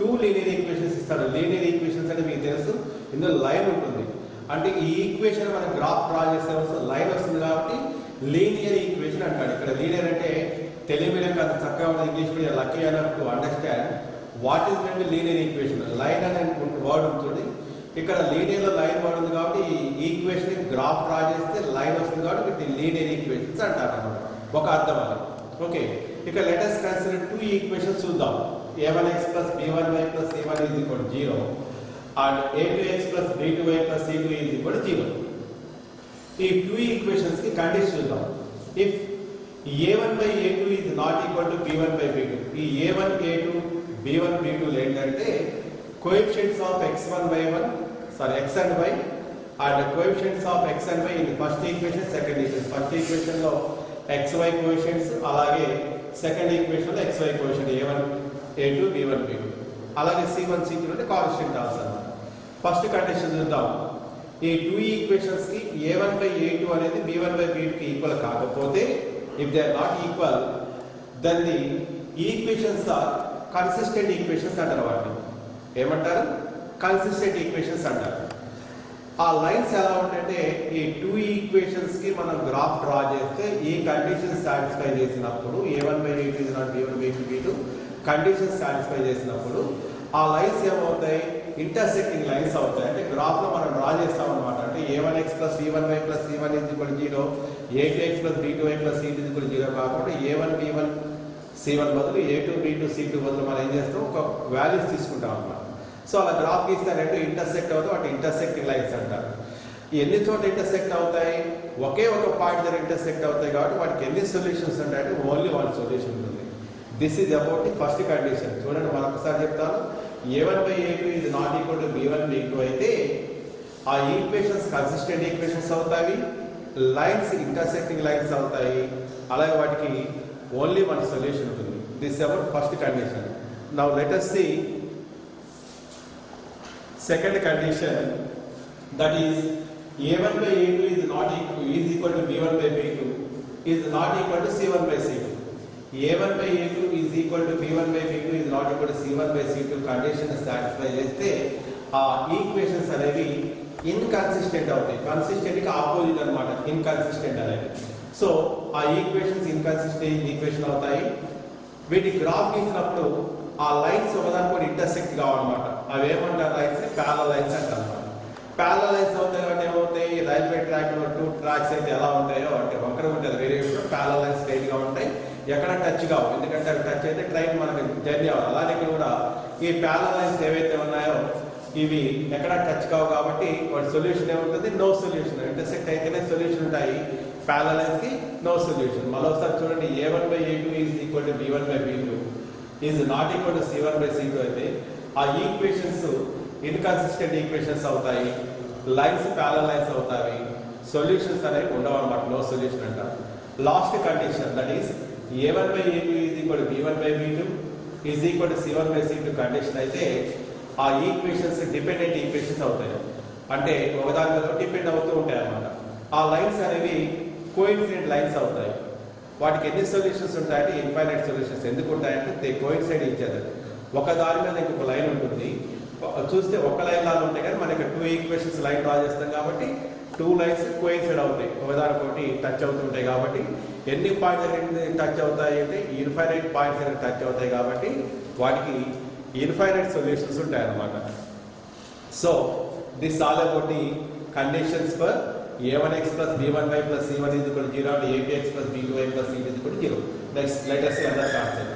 2 లీనియర్ ఈక్వేషన్స్ ఇస్తాడు. లీనియర్ ఈక్వేషన్స్ అంటే మీకు తెలుసు, ఇందులో లైన్ ఉంటుంది. అంటే ఈ ఈక్వేషన్ మనం గ్రాఫ్ డ్రా చేస్తే లైన్ వస్తుంది కాబట్టి లీనియర్ ఈక్వేషన్ అంటాడు. ఇక్కడ లీనియర్ అంటే తెలుగు మీడియం కాదు, చక్కగా ఉంది English medium, lucky enough to understand what is mean linear equation. Line అనే వర్డ్ ఉంటుంది, ఇక్కడ లీనియర్ లో లైన్ వర్డ్ ఉంది కాబట్టి ఈ ఈక్వేషన్ గ్రాఫ్ డ్రా చేస్తే లైన్ వస్తుంది కాబట్టి వీటిని లీనియర్ ఈక్వేషన్స్ అంటారు అన్నమాట. ఒక అర్థం అది. ఓకే, ఇక let us consider two equations చూద్దాం. a1x plus b1y plus c1 is equal to 0 and a2x plus b2y plus c2 is equal to 0. ఈ టూ ఈక్వేషన్స్ కి కండిషన్ చూద్దాం. If a1 by a2 is not equal to b1 by b2, ఈ a1 a2 b1 b2 ఏంటంటే coefficients of x1 by 1 x and y and coefficients of x and y in first equation second equation. First equation లో xy coefficients, అలాగే second equation లో xy coefficient a1 a2 b1 b2, అలాగే c1 c2 అంటే constant terms అన్నమాట. First condition చూద్దాం. ఈ two equations కి a1 by a2 అనేది b1 by b2 కి ఈక్వల్ కాకపోతే, if they are not equal then the equations are consistent equations అంటారు. వాటిని ఏమంటారు? కన్సిస్టెంట్ ఈక్వేషన్స్ అంటారు. ఆ లైన్స్ ఎలా ఉంటాయంటే ఈ టూ ఈక్వేషన్స్ కి మనం గ్రాఫ్ డ్రా చేస్తే ఈ కండిషన్ సాటిస్ఫై చేసినప్పుడు a1 by a2 is not b1 by b2 condition satisfy చేసినప్పుడు ఆ లైన్స్ ఏమవుతాయి? ఇంటర్సెక్టింగ్ లైన్స్ అవుతాయి. అంటే గ్రాఫ్ లో మనం డ్రా చేస్తాం అనమాట. అంటే a1x plus b1y plus c1 is equal to 0, a2x plus b2y plus c2 is equal to 0 కాకుండా a1 b1 c1 బదులు a2 b2 c2 బదులు మనం ఏం చేస్తాం? ఒక వాల్యూస్ తీసుకుంటాం అన్నమాట. సో అలా గ్రాఫ్ గీస్తే రెండు ఇంటర్సెక్ట్ అవుతాయి, వాటి ఇంటర్సెక్టింగ్ లైన్స్ అంటారు. ఎన్ని చోట్ల ఇంటర్సెక్ట్ అవుతాయి? ఒకే ఒక పాయింట్ దగ్గర ఇంటర్సెక్ట్ అవుతాయి కాబట్టి వాటికి ఎన్ని సొల్యూషన్స్ ఉంటాయంటే ఓన్లీ వన్ సొల్యూషన్ ఉంటుంది. This is about the first condition. చూడండి మరొకసారి చెప్తాను. a1 by a2 is not equal to b1 b2 అయితే ఆ ఈక్వేషన్స్ కన్సిస్టెంట్ ఈక్వేషన్స్ అవుతాయి, లైన్స్ ఇంటర్సెక్టింగ్ లైన్స్ అవుతాయి, అలాగే వాటికి ఓన్లీ వన్ సొల్యూషన్ ఉంటుంది. This about first condition. Now let us see second condition, that is a1 by a2 is equal to b1 by b2 is not equal to c1 by c2. a1 by a2 is equal to b1 by b2 is not equal to c1 by c2 condition satisfy చేస్తే ఆ equations అనేవి inconsistent అవుతాయి. Consistent కి opposite అన్నమాట inconsistent అనేది. So ఆ equations inconsistent equation అవుతాయి. వీటి గ్రాఫ్ గీసినప్పుడు ఆ లైన్స్ ఒకదానికి కూడా ఇంటర్సెక్ట్ కావాలన్నమాట. అవి ఏమంటారు? లైన్స్ ప్యారలల్ లైన్స్ అంటారు అన్నమాట. ప్యారలల్ లైన్స్ అవుతాయి కాబట్టి ఏమవుతాయి? రైల్వే ట్రాక్ లో టూ ట్రాక్స్ అయితే ఎలా ఉంటాయో అంటే ఒకరు ఉంటుంది, వేరే ప్యారలల్ లైన్స్ స్ట్రైట్ గా ఉంటాయి, ఎక్కడ టచ్ కావు. ఎందుకంటే అవి టచ్ అయితే ట్రైన్ మనకి జర్నీ అవ్వాలి. అలానే ఇక్కడ కూడా ఈ ప్యారలల్ లైన్స్ ఏవైతే ఉన్నాయో ఇవి ఎక్కడ టచ్ కావు కాబట్టి వాటి సొల్యూషన్ ఏముంటుంది? No solution. ఇంటర్సెక్ట్ అయితేనే సొల్యూషన్ ఉంటాయి, ప్యారలల్ లైన్స్ కి నో సొల్యూషన్. మళ్ళీ ఒకసారి చూడండి. a1 by a2 is equal to b1 by b2 is not equal to c1 by c2 అయితే ఆ ఈక్వేషన్స్ ఇన్కన్సిస్టెంట్ ఈక్వేషన్స్ అవుతాయి, లైన్స్ ప్యారలల్ లైన్స్ అవుతాయి, సొల్యూషన్స్ అనేవి ఉండవు అన్నమాట. నో సొల్యూషన్ అంటారు. Last condition, that is a1 by a2 is equal to b1 by b2 is equal to c1 by c2 condition అయితే ఆ ఈక్వేషన్స్ డిపెండెంట్ ఈక్వేషన్స్ అవుతాయి. అంటే ఒకదాని మీద డిపెండ్ అవుతూ ఉంటాయి అన్నమాట. ఆ లైన్స్ అనేవి కోఇన్సిడెంట్ లైన్స్ అవుతాయి. వాటికి ఎన్ని సొల్యూషన్స్ ఉంటాయంటే ఇన్ఫైనైట్ సొల్యూషన్స్. ఎందుకు ఉంటాయంటే దే కోయిన్సైడ్ ఈచ్ అదర్. ఒక దాని మీద ఇంకొక లైన్ ఉంటుంది, చూస్తే ఒక లైన్ లాగా ఉంటాయి కానీ మనకి టూ ఈక్వేషన్స్ లైన్ డ్రా చేస్తాం కాబట్టి టూ లైన్స్ కోయిన్సైడ్ అవుతాయి, ఒకదానికొకటి టచ్ అవుతుంటాయి. కాబట్టి ఎన్ని పాయింట్స్ టచ్ అవుతాయి అంటే ఇన్ఫైనైట్ పాయింట్స్ దగ్గర టచ్ అవుతాయి కాబట్టి వాటికి ఇన్ఫైనైట్ సొల్యూషన్స్ ఉంటాయి అన్నమాట. So this all about the conditions for a1x plus b1y plus c1 is equal to 0 and a2x plus b2y plus c2 is equal to 0. Next, let us see another concept.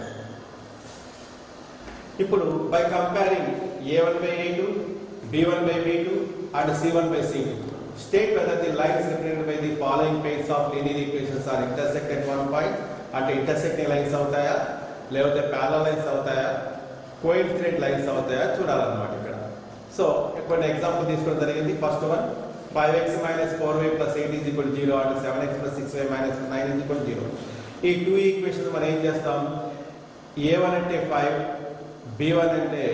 ఇప్పుడు by comparing a1 by a2, b1 by b2 and c1 by c2, state whether the lines represented by the following pairs of linear equations are intersect at one point. అంటే intersecting lines అవుతాయా లేకపోతే parallel lines అవుతాయా, coincident lines అవుతాయా చూడాలన్నమాట ఇక్కడ. So కొన్ని example తీసుకోవడం జరిగింది. First one 5x minus 4y plus 8 is equal to 0 and 7x plus 6y minus 9 is equal to 0. ఈ టూ ఈక్వేషన్స్ మనం ఏం చేస్తాం? a1 అంటే 5, b1 అంటే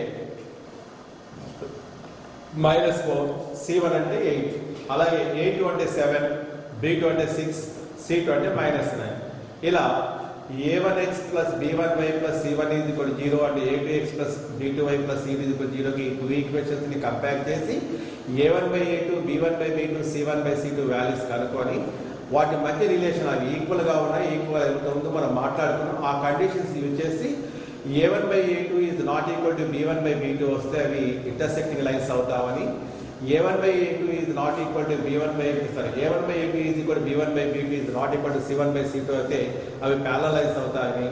-4, c1 అంటే 8, అలాగే a2 అంటే 7, b2 అంటే 6, c2 అంటే -9. ఇలా a1x plus b1y plus c1 is equal to 0 and a2x plus b2y plus c2 is equal to 0 కి టూ ఈక్వేషన్స్ ని కంపేర్ చేసి a1 by a2 b1 by b2 c1 by c2 values కనుక్కొని వాటి మధ్య relation అవి equal గా ఉన్నాయి, equal అవుతుందో మనం మాట్లాడుకున్నాం. ఆ కండిషన్స్ యూజ్ చేసి a1 by a2 is not equal to b1 by b2 వస్తే అవి ఇంటర్సెక్టింగ్ లైన్స్ అవుతామని, a1 by a2 is not equal to b1 by a1 by a2 is equal to b1 by b2 is not equal to c1 by c2 అయితే అవి parallel lines అవుతాయని,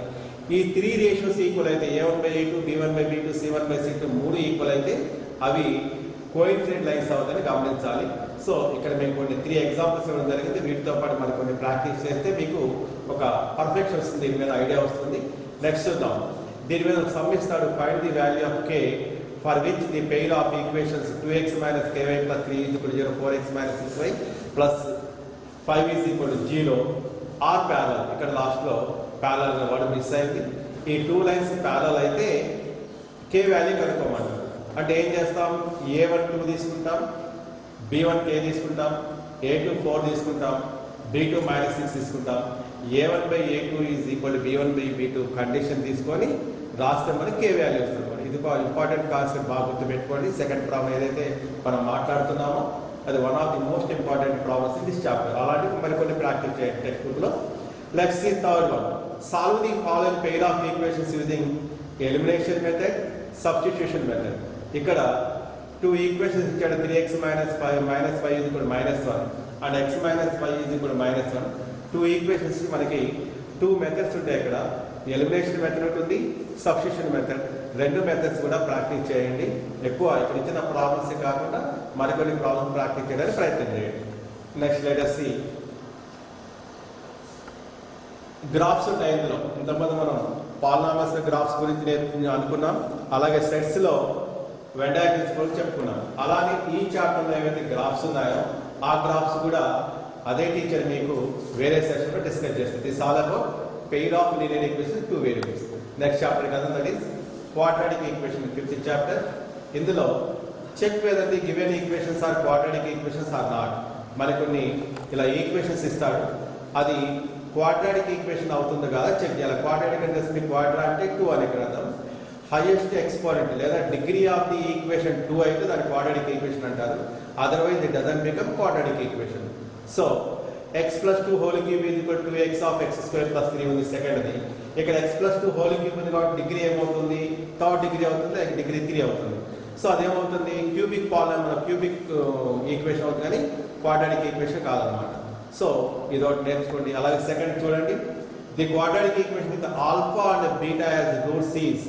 ఈ three ratios equal అయితే a1 by a2 b1 by b2 c1 by c2 మూడు equal అయితే అవి coincident lines అవుతాయని గమనించాలి. సో ఇక్కడ మేము కొన్ని 3 ఎగ్జాంపుల్స్ ఇవ్వడం జరిగింది. వీటితో పాటు మరి కొన్ని ప్రాక్టీస్ చేస్తే మీకు ఒక పర్ఫెక్షన్ వస్తుంది, దీని మీద ఐడియా వస్తుంది. నెక్స్ట్ చూద్దాం. దీని మీద సమ్ ఇస్తాడు, find the value of k for which the pair of equations 2x minus ky plus 3 is equal to 0, 4x minus 6y plus 5 is equal to 0 are parallel. ఇక్కడ last లో parallel అనే word miss అయింది. ఈ two lines parallel అయితే k value కనుక్కోమంటారు. అంటే ఏం చేస్తాం, a1 2 తీసుకుంటాం, b1 k తీసుకుంటాం, a2 4 తీసుకుంటాం, b2 minus 6 తీసుకుంటాం. a1 by a2 is equal to b1 by b2 condition తీసుకొని రాస్తే మనకి k వాల్యూ వస్తుంది. ఇది ఒక ఇంపార్టెంట్ కాన్సెప్ట్, బాగా గుర్తుపెట్టుకోండి. సెకండ్ ప్రాబ్లం ఏదైతే మనం మాట్లాడుతున్నామో అది one of the most important problems in this chapter. అలాంటివి మరికొన్ని ప్రాక్టీస్ చేయండి టెక్స్ట్ బుక్ లో. Let's see third one. Solve the following pair of equations using elimination method, substitution method. ఇక్కడ టూ ఈక్వేషన్స్ ఇచ్చాడు, 3x minus 5 minus 5 is equal to -1 and x minus 5 is equal to -1. Two equations మనకి two methods ఉంటాయి. ఇక్కడ elimination method ఉంటుంది, substitution method. రెండు methods కూడా practice చేయండి. ఎక్కువ ఇక్కడ ఇచ్చిన ప్రాబ్లమ్స్ కాకుండా మరికొన్ని ప్రాబ్లమ్స్ ప్రాక్టీస్ చేయడానికి ప్రయత్నం చేయండి. Next let us see. Graphs ఉంటాయి ఇందులో. ఇంతకుముందు మనం పాలినామియల్స్ గ్రాఫ్స్ గురించి అనుకున్నాం, అలాగే సెట్స్ లో వెన్ డయాగ్రమ్స్ గురించి చెప్పుకున్నాం. అలానే ఈ చాప్టర్లో ఏవైతే గ్రాఫ్స్ ఉన్నాయో ఆ గ్రాఫ్స్ కూడా అదే టీచర్ మీకు వేరే సెక్షన్ లో డిస్కస్ చేస్తుంది. This all about pair of linear equations, two variables. Next chapter కదా, that is quadratic equation, 5th చాప్టర్. ఇందులో check whether the given equations are quadratic equations or not. మరికొన్ని ఇలా ఈక్వేషన్స్ ఇస్తాడు, అది క్వాడ్రాటిక్ ఈక్వేషన్ అవుతుంది కదా చెక్ చేయాలి. క్వాడ్రాటిక్ అంటే మీ క్వాడ్రా అంటే 2 అని ఇక్కడ అర్థం. హైయెస్ట్ ఎక్స్పోనెంట్ లేదా డిగ్రీ ఆఫ్ ది ఈక్వేషన్ 2 అయితే దాన్ని క్వాడ్రాటిక్ ఈక్వేషన్ అంటారు. Otherwise it doesn't become quadratic equation. So x plus 2 whole cube is equal to x of x square plus 3 ఉంది సెకండ్ది. ఇక్కడ x plus 2 whole cube ఉంది కాబట్టి degree ఏమవుతుంది, థర్డ్ డిగ్రీ అవుతుంది, డిగ్రీ 3 అవుతుంది. సో అదేమవుతుంది, క్యూబిక్ పాలినామియల్, క్యూబిక్ ఈక్వేషన్ అవుతుంది కానీ క్వాడ్రాటిక్ ఈక్వేషన్ కాదనమాట. సో ఇదొకటి నేర్చుకోండి. అలాగే సెకండ్ చూడండి, the quadratic equation with alpha and beta as roots is,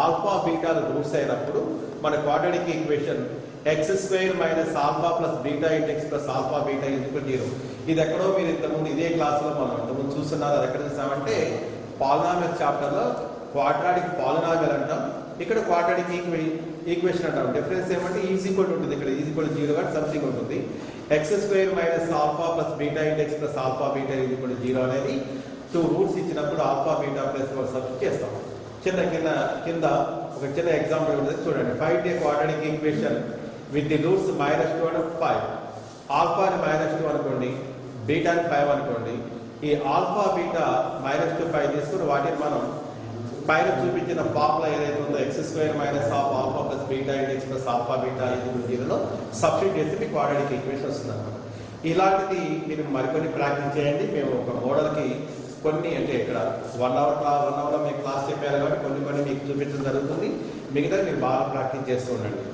alpha beta roots అయినప్పుడు మన quadratic equation x² minus alpha plus beta into x plus alpha beta is equal to 0. ఇది ఎక్కడో మీరు ఇంతకుముందు ఇదే క్లాసులో మనం ఇంతకుముందు చూస్తున్నారు. అది ఎక్కడ చూసామంటే పాలినామియల్ చాప్టర్లో క్వాడ్రాటిక్ పాలినామియల్ అంటాం, ఇక్కడ క్వాడ్రాటిక్ ఈక్వేషన్ అంటాం. డిఫరెన్స్ ఏమంటే ఈజ్ ఈక్వల్ టు ఉంటుంది, ఇక్కడ ఈజ్ ఈక్వల్ టు 0 కానీ సంథింగ్ ఉంటుంది. x² minus alpha plus beta into x plus alpha beta is equal to 0 అనేది టూ రూట్స్ ఇచ్చినప్పుడు ఆల్ఫా బీటా ప్లస్ సబ్స్టిట్యూట్ చేస్తాం. కింద ఒక చిన్న ఎగ్జాంపుల్ ఉంటుంది చూడండి. Find a quadratic equation with the roots -2 and 5. ఆల్ఫాని -2 అనుకోండి, బీటాని 5 అనుకోండి. ఈ ఆల్ఫా బీటా -2 5 తీసుకుని వాటిని మనం పైన చూపించిన ఫార్ములా ఏదైతే ఉందో x² minus half alpha plus beta into x plus alpha beta is equal to 0 లో సబ్స్టిట్యూట్ చేస్తే మీకు క్వాడ్రాటిక్ ఈక్వేషన్ వస్తుంది అన్నమాట. ఇలాంటిది మీరు మరికొన్ని ప్రాక్టీస్ చేయండి. మేము ఒక మోడల్కి కొన్ని అంటే ఇక్కడ 1 అవర్ మీకు క్లాస్ చెప్పారు కాబట్టి కొన్ని మీకు చూపించడం జరుగుతుంది. మిగతా మీరు బాగా ప్రాక్టీస్ చేస్తూ ఉండండి.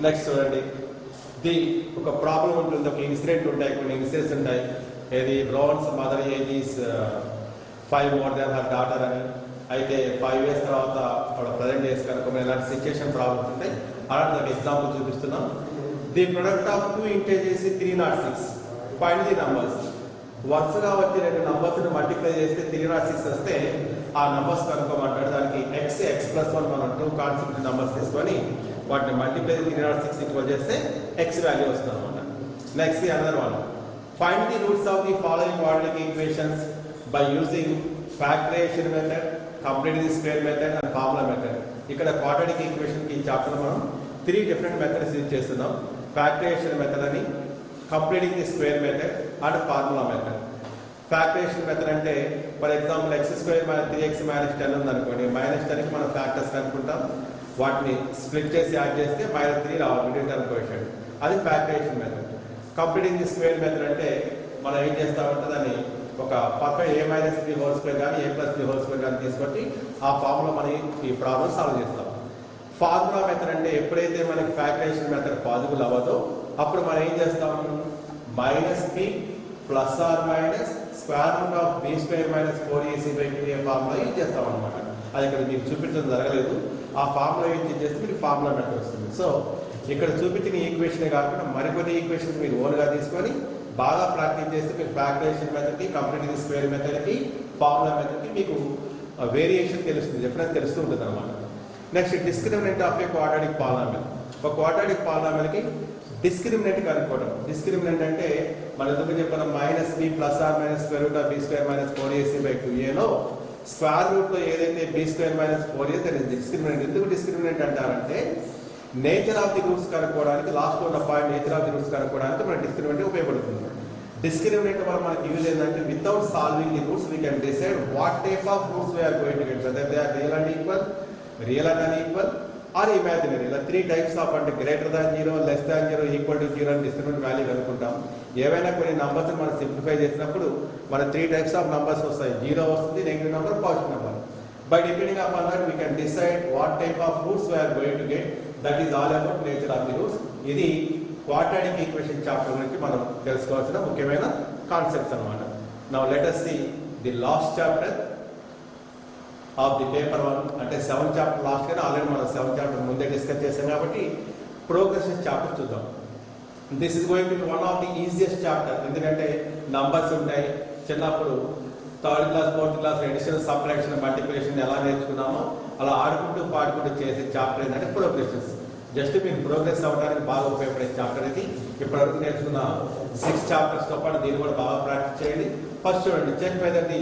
నెక్స్ట్ చూడండి, ఒక ప్రాబ్లం ఉంటుంది, ఒక ఇన్సిడెంట్ ఉంటాయి, కొన్ని ఇన్సిడెంట్స్ ఉంటాయి. ఏది browns mother age is 5 more than her daughter అని. అయితే 5 years తర్వాత ప్రజెంట్ డేస్ కనుక ఇలాంటి సిచ్యుయేషన్ ప్రాబ్లమ్స్ ఉంటాయి. అలాంటి ఒక ఎగ్జాంపుల్ చూపిస్తున్నాం. The product of 2 integers 306. Find the numbers. వరుసగా వచ్చి 2 నంబర్స్ని మల్టిప్లై చేస్తే 306 వస్తే ఆ నంబర్స్ కనుక్కోమంటాడు. దానికి x plus 1 మనం 2 కాన్స్టెంట్ నంబర్స్ తీసుకొని వాటిని మల్టిప్లై 306 ఈక్వల్ చేస్తే x వాల్యూ వస్తుంది అనమాట. Next another one, find the roots of the following quadratic equations by using factorization method, complete the square method and formula method. ఇక్కడ quadratic equation కి chapter మనం 3 different methods use చేస్తున్నాం. Factorization method అని, completing the square method and formula method. Factorization method అంటే for example x square minus 3x minus 10 ఉంది అనుకోండి, minus 10కి మనం ఫ్యాక్టర్స్ కనుక్కుంటాం, వాటిని స్ప్లిట్ చేసి యాడ్ చేస్తే మైనస్ 3 రావాలి మిడిల్ టర్మ్ కోఎఫిషియంట్. అది factorisation method. Completing the square method అంటే మనం ఏం చేస్తామంటే దాన్ని ఒక perfect a minus 3 whole square కానీ a ప్లస్ 3 హోల్ స్క్వేర్ కానీ తీసుకొని ఆ ఫార్ములా మనం ఈ ప్రాబ్లం సాల్వ్ చేస్తాం. ఫార్ములా మెథడ్ అంటే ఎప్పుడైతే మనకి ఫ్యాక్టరేషన్ మెథడ్ పాజిబుల్ అవ్వదో అప్పుడు మనం ఏం చేస్తాం, minus p plus or minus square root of b square minus 4ac/2a formula use చేస్తాం అనమాట. అది ఇక్కడ మీకు చూపించడం జరగలేదు. ఆ ఫార్ములా యూజ్ చేస్తే మీకు ఫార్ములా మెథడ్ వస్తుంది. సో ఇక్కడ చూపించిన ఈక్వేషన్ కాకుండా మరికొన్ని ఈక్వేషన్స్ మీరు ఓన్గా తీసుకొని బాగా ప్రాక్టీస్ చేస్తే మీకు ఫ్యాక్టరేషన్ మెథడ్కి, కంప్లీటింగ్ స్క్వేర్ మెథడ్కి, ఫార్ములా మెథడ్కి మీకు వేరియేషన్ తెలుస్తుంది, డిఫరెన్స్ తెలుస్తూ ఉంటుంది అనమాట. Next discriminant of a quadratic polynomial. ఒక క్వాడ్రాటిక్ పాలినామిల్కి డిస్క్రిమినెంట్ కనుక్కోవడం. డిస్క్రిమినెంట్ అంటే మన ఎందుకు చెప్పిన minus b plus or minus square root of b square minus 4ac/2aలో స్క్వేర్ రూట్ లో ఏదైతే b స్క్వేర్ మైనస్ 4a అనేది డిస్క్రిమినెంట్. ఎందుకు డిస్క్రిమినెంట్ అంటారంటే నేచర్ ఆఫ్ ది రూట్స్ కనుక్కోవడానికి, లాస్ట్ ఉన్న point nature of the roots కనుక్కోవడానికి మన డిస్క్రిమినెంట్ ఉపయోగపడుతుంది. డిస్క్రిమినెంట్ వల్ల మనకి యూజ్ ఏంటంటే without solving the roots we can decide what type of roots we are going to get, whether they are real and equal, real and unequal or imaginary. ఇలా 3 types of అంటే greater than 0, less than 0, equal to 0 అని discriminant value కనుక్కుంటాం. ఏవైనా కొన్ని numbers మనం simplify చేసినప్పుడు మన 3 types of numbers వస్తాయి. 0 వస్తుంది, negative number, positive number. By depending upon that we can decide what type of roots we are going to get. That is all about nature of the roots. ఇది quadratic equation chapter గురించి మనం తెలుసుకోవాల్సిన ముఖ్యమైన concepts అన్నమాట. Now let us see the last chapter of the paper 1. అంటే 7th chapter last కానీ already మనం 7th chapter ముందే డిస్కస్ చేసాం కాబట్టి ప్రోగ్రెషన్ చాప్టర్ చూద్దాం. This is going to be one of the easiest chapter. ఎందుకంటే నంబర్స్ ఉంటాయి. చిన్నప్పుడు 3rd class 4th class addition, subtraction, multiplication ఎలా నేర్చుకున్నామో అలా ఆడుకుంటూ పాడుకుంటూ చేసే చాప్టర్ ఏంటంటే ప్రోగ్రెషన్స్. జస్ట్ మీరు ప్రోగ్రెస్ అవ్వడానికి బాగా ఉపయోగపడే చాప్టర్ ఇది. ఇప్పటివరకు నేర్చుకున్న 6 చాప్టర్స్తో పాటు దీన్ని కూడా బాగా ప్రాక్టీస్ చేయండి. ఫస్ట్ చూడండి, check whether the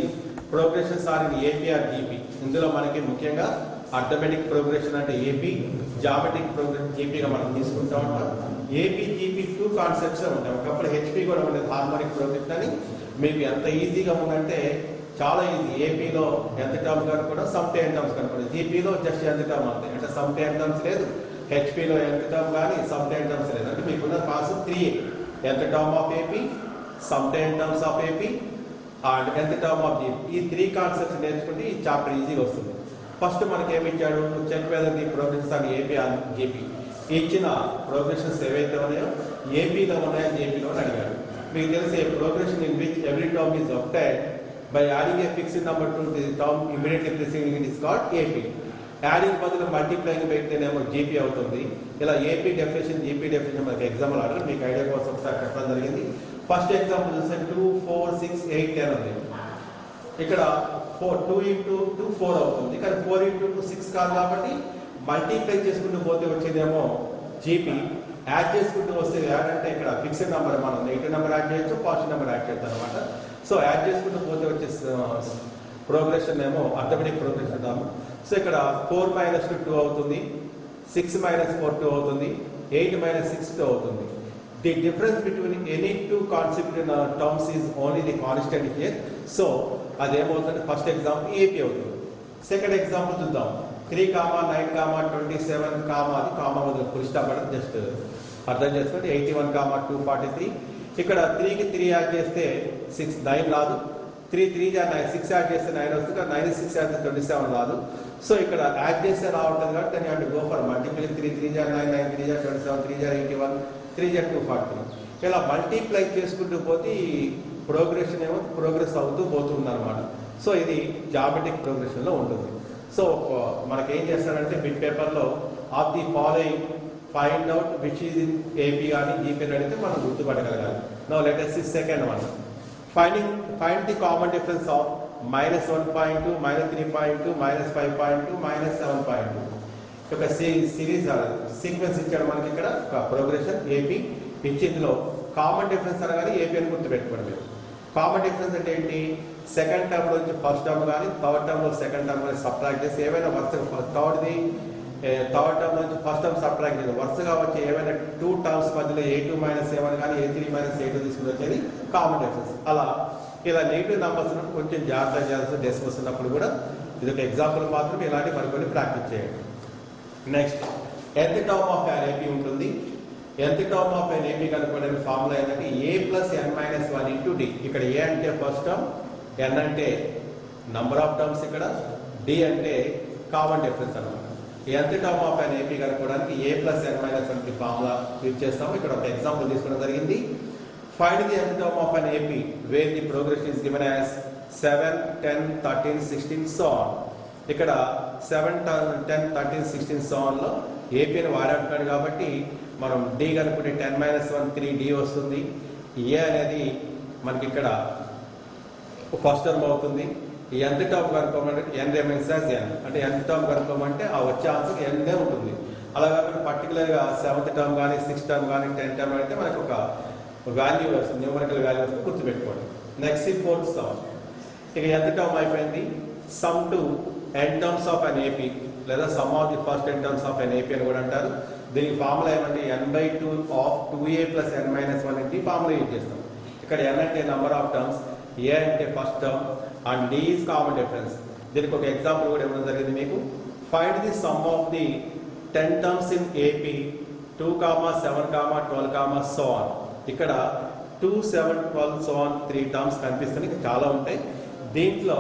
progressions are in AP or GP. ఇందులో మనకి ముఖ్యంగా అర్థమెటిక్ ప్రోగ్రెషన్ అంటే ఏపీ, జామెట్రిక్ ప్రోగ్రెషన్ జీపీగా మనం తీసుకుంటా ఉంటాం. ఏపీ జీపీ 2 కాన్సెప్ట్స్ ఉంటాయి. ఒకప్పుడు హెచ్పీ కూడా ఉండేది, హార్మోనిక్ ప్రోగ్రెషన్ అని. మీకు ఎంత ఈజీగా ఉందంటే చాలా ఈజీ. ఏపీలో ఎంత టర్మ్స్ కనుక్కోవడం, సమ్ టెన్ టర్మ్స్ కనుక్కోవడం. జీపీలో జస్ట్ ఎంత టర్మ్ అంతే, అంటే సమ్ టెన్ టర్మ్స్ లేదు. హెచ్పీలో ఎంత టర్మ్ కానీ సమ్ టెన్ టర్మ్స్ లేదు. అంటే మీకున్న కాన్సెప్ట్ 3 ఎంత term of AP, some ten terms of AP and ఎంత టర్మ్ ఆఫ్ జీపీ. ఈ 3 కాన్సెప్ట్స్ నేర్చుకుంటే ఈ చాప్టర్ ఈజీగా వస్తుంది. ఫస్ట్ మనకి ఏమి ఇచ్చాడు, check whether the progressions on AP or GP. ఇచ్చిన ప్రోగ్రెషన్స్ ఏవైతే ఉన్నాయో ఏపీలో ఉన్నాయో జేపీలో అడిగాడు. మీకు తెలిసే progression in which every term is obtained by adding a fixed number to the term immediately preceding it is called AP. Adding బదులు మల్టిప్లైయింగ్ పెడితేనేమో జీపీ అవుతుంది. ఇలా ఏపీ డెఫినేషన్, జీపీ డెఫినేషన్ మనకి ఎగ్జాంపుల్ అడగడం మీకు ఐడియా కోసం ఒకసారి చెప్పడం జరిగింది. ఫస్ట్ ఎగ్జాంపుల్ చూస్తే 2, 4, 6, 8, 10 ఉంది. ఇక్కడ 2 into 2 4 అవుతుంది, కానీ 4 into 2 6 కాదు. కాబట్టి మల్టిప్లై చేసుకుంటూ పోతే వచ్చేదేమో జీపీ, యాడ్ చేసుకుంటూ వస్తే యాడ్ అంటే ఇక్కడ ఫిక్స్డ్ నెంబర్, మనం నెగిటివ్ నెంబర్ యాడ్ చేయొచ్చు, పాజిటివ్ నెంబర్ యాడ్ చేస్తాం అనమాట. సో యాడ్ చేసుకుంటూ పోతే వచ్చే ప్రోగ్రెషన్ ఏమో అర్థమెటిక్ ప్రోగ్రెషన్ అంటాము. సో ఇక్కడ 4 - 2 అవుతుంది, 6 - 4 2 అవుతుంది, 8 - 6 2 అవుతుంది. The difference between any 2 constitutive terms is only the constant here. So అదేమవుతుంది, ఫస్ట్ ఎగ్జాంపుల్ ఏపీ అవుతుంది. సెకండ్ ఎగ్జాంపుల్ చూద్దాం. 3, 9, 27, అది కామా వదిలి ఫుల్ స్టాప్ అంటే జస్ట్ అర్థం చేసుకోండి. 81, 243. ఇక్కడ 3కి 3 యాడ్ చేస్తే 6 9 రాదు. 3 3 6 యాడ్ చేస్తే 9 వస్తుంది, 9 6 యాడ్ చేస్తే 27 రాదు. సో ఇక్కడ యాడ్ చేస్తే రావట్లేదు కాబట్టి దాన్ని అంటే గో ఫర్ మల్టిప్లై. 3 3 9, 9 3 27, 3 81, 3 243. ఇలా మల్టిప్లై చేసుకుంటూ పోతే ప్రోగ్రెషన్ ఏమో ప్రోగ్రెస్ అవుతూ పోతుంది అనమాట. సో ఇది జామెట్రిక్ ప్రోగ్రెషన్లో ఉంటుంది. సో మనకేం చేస్తారంటే బిట్ పేపర్లో of the following find out which is in AP కానీ జీపీ అడిగితే మనం గుర్తుపట్టగలగాలి. Now let us see second one. Find the common difference of -1.2, -3.2, -5.2, -7.2. ఒక సిరీస్ సీక్వెన్స్ ఇచ్చాడు మనకి. ఇక్కడ ప్రోగ్రెషన్ ఏపీ ఇచ్చి ఇందులో కామన్ డిఫరెన్స్ అనగానే ఏపీ అని గుర్తుపెట్టుకోండి. కామన్ డిఫరెన్స్ అంటే ఏంటి, సెకండ్ టర్మ్ నుంచి ఫస్ట్ టర్మ్ కానీ, థర్డ్ టర్మ్ లో సెకండ్ టర్మ్ కానీ సబ్ట్రాక్ట్ చేసి ఏవైనా వరుసగా థర్డ్ టర్మ్ నుంచి ఫస్ట్ టర్మ్ సబ్ట్రాక్ట్ చేసి వరుసగా వచ్చే ఏవైనా 2 టర్మ్స్ మధ్యలో A2 - A1 కానీ A3 - A2 తీసుకుని వచ్చేది కామన్ డిఫరెన్స్. అలా ఇలా నెగిటివ్ నెంబర్స్ కొంచెం జాగ్రత్త చేయాల్సిన డెసిమల్స్ ఉన్నప్పుడు కూడా ఇది ఒక ఎగ్జాంపుల్ మాత్రం ఇలాంటి మరికొన్ని ప్రాక్టీస్ చేయండి. Next nth term of an AP ఉంటుంది. nth term of an AP కనుక్కోవడానికి ఫార్ములా ఏంటంటే a plus n minus 1 into d. ఇక్కడ a అంటే ఫస్ట్ టర్మ్, n అంటే నంబర్ ఆఫ్ టర్మ్స్, ఇక్కడ d అంటే కామన్ డిఫరెన్స్ అన్నమాట. nth term of an AP కనుక్కోవడానికి a plus n minus 1 formula use చేస్తాము. ఇక్కడ ఒక ఎగ్జాంపుల్ తీసుకోవడం జరిగింది. Find the nth term of an AP where the progression is given as 7, 10, 13, 16, so on. ఇక్కడ 7, 10, 13, 16, so on లో AP ని వాడాడు కాబట్టి మనం D కనుక్కుంటే 10 మైనస్ 1 3D వస్తుంది. A అనేది మనకి ఇక్కడ ఫస్ట్ టర్మ్ అవుతుంది. ఈ nth టర్మ్ కనుక్కోమంటే n రిమైన్స్ యాజ్ n, అంటే nth టర్మ్ కనుక్కోమంటే ఆ వచ్చే ఆన్సర్ n నే ఉంటుంది. అలా కాకుండా పర్టికులర్గా 7th టర్మ్ కానీ 6th టర్మ్ కానీ 10th టర్మ్ అయితే మనకు ఒక వాల్యూ వస్తుంది, న్యూమరికల్ వాల్యూ వస్తుంది, గుర్తుపెట్టుకోండి. Next 4th some. ఇక nth టర్మ్ అయిపోయింది. Some to n terms of an AP లేదా some of the first n terms of an AP అని కూడా అంటారు. దీనికి ఫార్ములా ఏమంటే n/2 of 2a plus n minus 1 ఇంటి ఫార్ములా యూజ్ చేస్తాం. ఇక్కడ n అంటే నెంబర్ ఆఫ్ టర్మ్స్, a అంటే first term and d is common difference. దీనికి ఒక ఎగ్జాంపుల్ కూడా ఇవ్వడం జరిగింది మీకు. Find the sum of the 10 terms in AP 2, 7, 12, so on. ఇక్కడ 2, 7, 12, so on 3 టర్మ్స్ కనిపిస్తున్నాయి, చాలా ఉంటాయి. దీంట్లో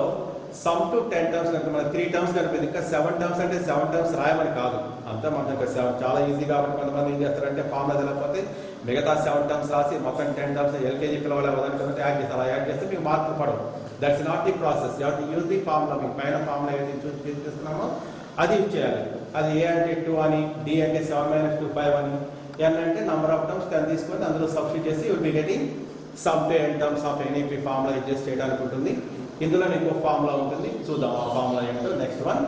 సమ్ టు 10 టర్మ్స్ కనుక మన 3 టర్మ్స్ కనిపిస్తుంది. ఇంకా 7 టర్మ్స్ అంటే 7 టర్మ్స్ రాయమని కాదు, అంతా మనకు ఇంకా 7 చాలా ఈజీ కాబట్టి కొంతమంది ఏం చేస్తారంటే ఫార్ములా తెలియకపోతే మిగతా 7 టర్మ్స్ రాసి మొత్తం 10 టర్మ్స్ LKG పిల్లవాళ్ళ వదలకపోతే యాడ్ చేస్తారు. అలా యాడ్ చేస్తే మీకు మార్కులు పడవు. That's not the process. You have to use the formula. మీకు పైన ఫార్ములా ఏదైతే యూజ్ చేస్తున్నామో అది యూజ్ చేయాలి. అది ఏ అంటే 2 అని, D అంటే 7 మైనస్ 2 5 అని, n అంటే నంబర్ ఆఫ్ టర్మ్స్ 10 తీసుకొని అందులో సబ్స్టిట్యూట్ చేసి you will be getting some to n terms of an AP formula adjust చేయడానికి ఉంటుంది. ఇందులో ఇంకో ఫార్ములా ఉంటుంది, చూద్దాం ఆ ఫార్ములా ఏంటో. Next one,